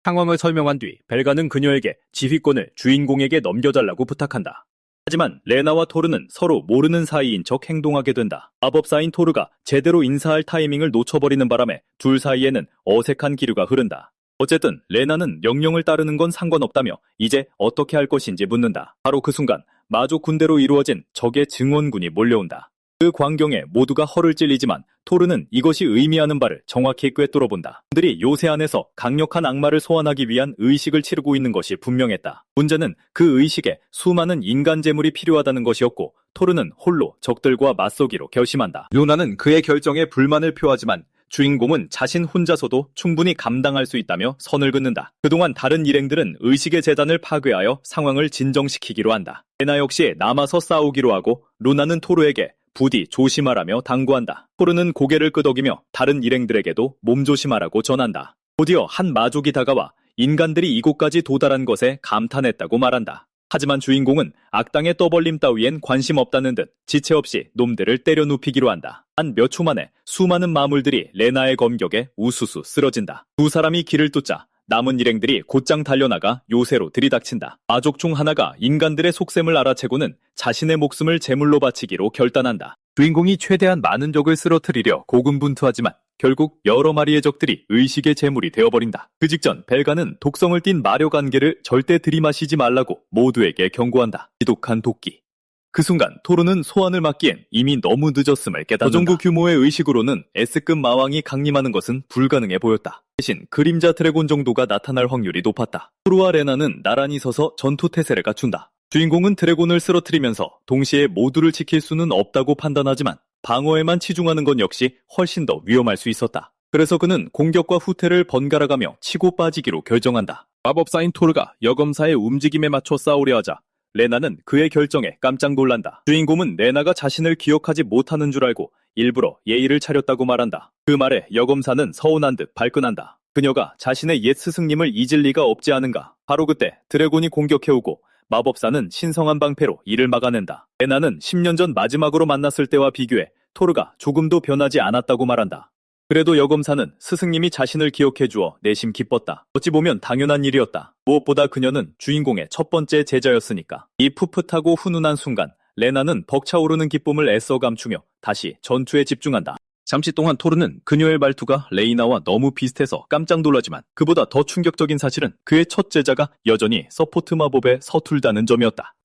상황을 설명한 뒤 벨가는 그녀에게 지휘권을 주인공에게 넘겨달라고 부탁한다. 하지만 레나와 토르는 서로 모르는 사이인 척 행동하게 된다. 마법사인 토르가 제대로 인사할 타이밍을 놓쳐버리는 바람에 둘 사이에는 어색한 기류가 흐른다. 어쨌든 레나는 명령을 따르는 건 상관없다며 이제 어떻게 할 것인지 묻는다. 바로 그 순간 마족 군대로 이루어진 적의 증원군이 몰려온다. 그 광경에 모두가 허를 찔리지만 토르는 이것이 의미하는 바를 정확히 꿰뚫어본다. 그들이 요새 안에서 강력한 악마를 소환하기 위한 의식을 치르고 있는 것이 분명했다. 문제는 그 의식에 수많은 인간 재물이 필요하다는 것이었고 토르는 홀로 적들과 맞서기로 결심한다. 루나는 그의 결정에 불만을 표하지만 주인공은 자신 혼자서도 충분히 감당할 수 있다며 선을 긋는다. 그동안 다른 일행들은 의식의 재단을 파괴하여 상황을 진정시키기로 한다. 레나 역시 남아서 싸우기로 하고 루나는 토르에게 부디 조심하라며 당부한다. 토르는 고개를 끄덕이며 다른 일행들에게도 몸조심하라고 전한다. 곧이어 한 마족이 다가와 인간들이 이곳까지 도달한 것에 감탄했다고 말한다. 하지만 주인공은 악당의 떠벌림 따위엔 관심 없다는 듯 지체 없이 놈들을 때려 눕히기로 한다. 한 몇 초 만에 수많은 마물들이 레나의 검격에 우수수 쓰러진다. 두 사람이 길을 뚫자 남은 일행들이 곧장 달려나가 요새로 들이닥친다. 마족 중 하나가 인간들의 속셈을 알아채고는 자신의 목숨을 제물로 바치기로 결단한다. 주인공이 최대한 많은 적을 쓰러뜨리려 고군분투하지만 결국 여러 마리의 적들이 의식의 제물이 되어버린다. 그 직전 벨가는 독성을 띤 마력 안개를 절대 들이마시지 말라고 모두에게 경고한다. 지독한 도끼. 그 순간 토르는 소환을 막기엔 이미 너무 늦었음을 깨닫는다. 저 정도 규모의 의식으로는 S급 마왕이 강림하는 것은 불가능해 보였다. 대신 그림자 드래곤 정도가 나타날 확률이 높았다. 토르와 레나는 나란히 서서 전투 태세를 갖춘다. 주인공은 드래곤을 쓰러뜨리면서 동시에 모두를 지킬 수는 없다고 판단하지만 방어에만 치중하는 건 역시 훨씬 더 위험할 수 있었다. 그래서 그는 공격과 후퇴를 번갈아가며 치고 빠지기로 결정한다. 마법사인 토르가 여검사의 움직임에 맞춰 싸우려 하자 레나는 그의 결정에 깜짝 놀란다. 주인공은 레나가 자신을 기억하지 못하는 줄 알고 일부러 예의를 차렸다고 말한다. 그 말에 여검사는 서운한 듯 발끈한다. 그녀가 자신의 옛 스승님을 잊을 리가 없지 않은가 바로 그때 드래곤이 공격해오고 마법사는 신성한 방패로 이를 막아낸다. 레나는 10년 전 마지막으로 만났을 때와 비교해 토르가 조금도 변하지 않았다고 말한다. 그래도 여검사는 스승님이 자신을 기억해주어 내심 기뻤다. 어찌 보면 당연한 일이었다. 무엇보다 그녀는 주인공의 첫 번째 제자였으니까. 이 풋풋하고 훈훈한 순간 레나는 벅차오르는 기쁨을 애써 감추며 다시 전투에 집중한다. 잠시 동안 토르는 그녀의 말투가 레이나와 너무 비슷해서 깜짝 놀라지만 그보다 더 충격적인 사실은 그의 첫 제자가 여전히 서포트 마법에 서툴다는 점이었다.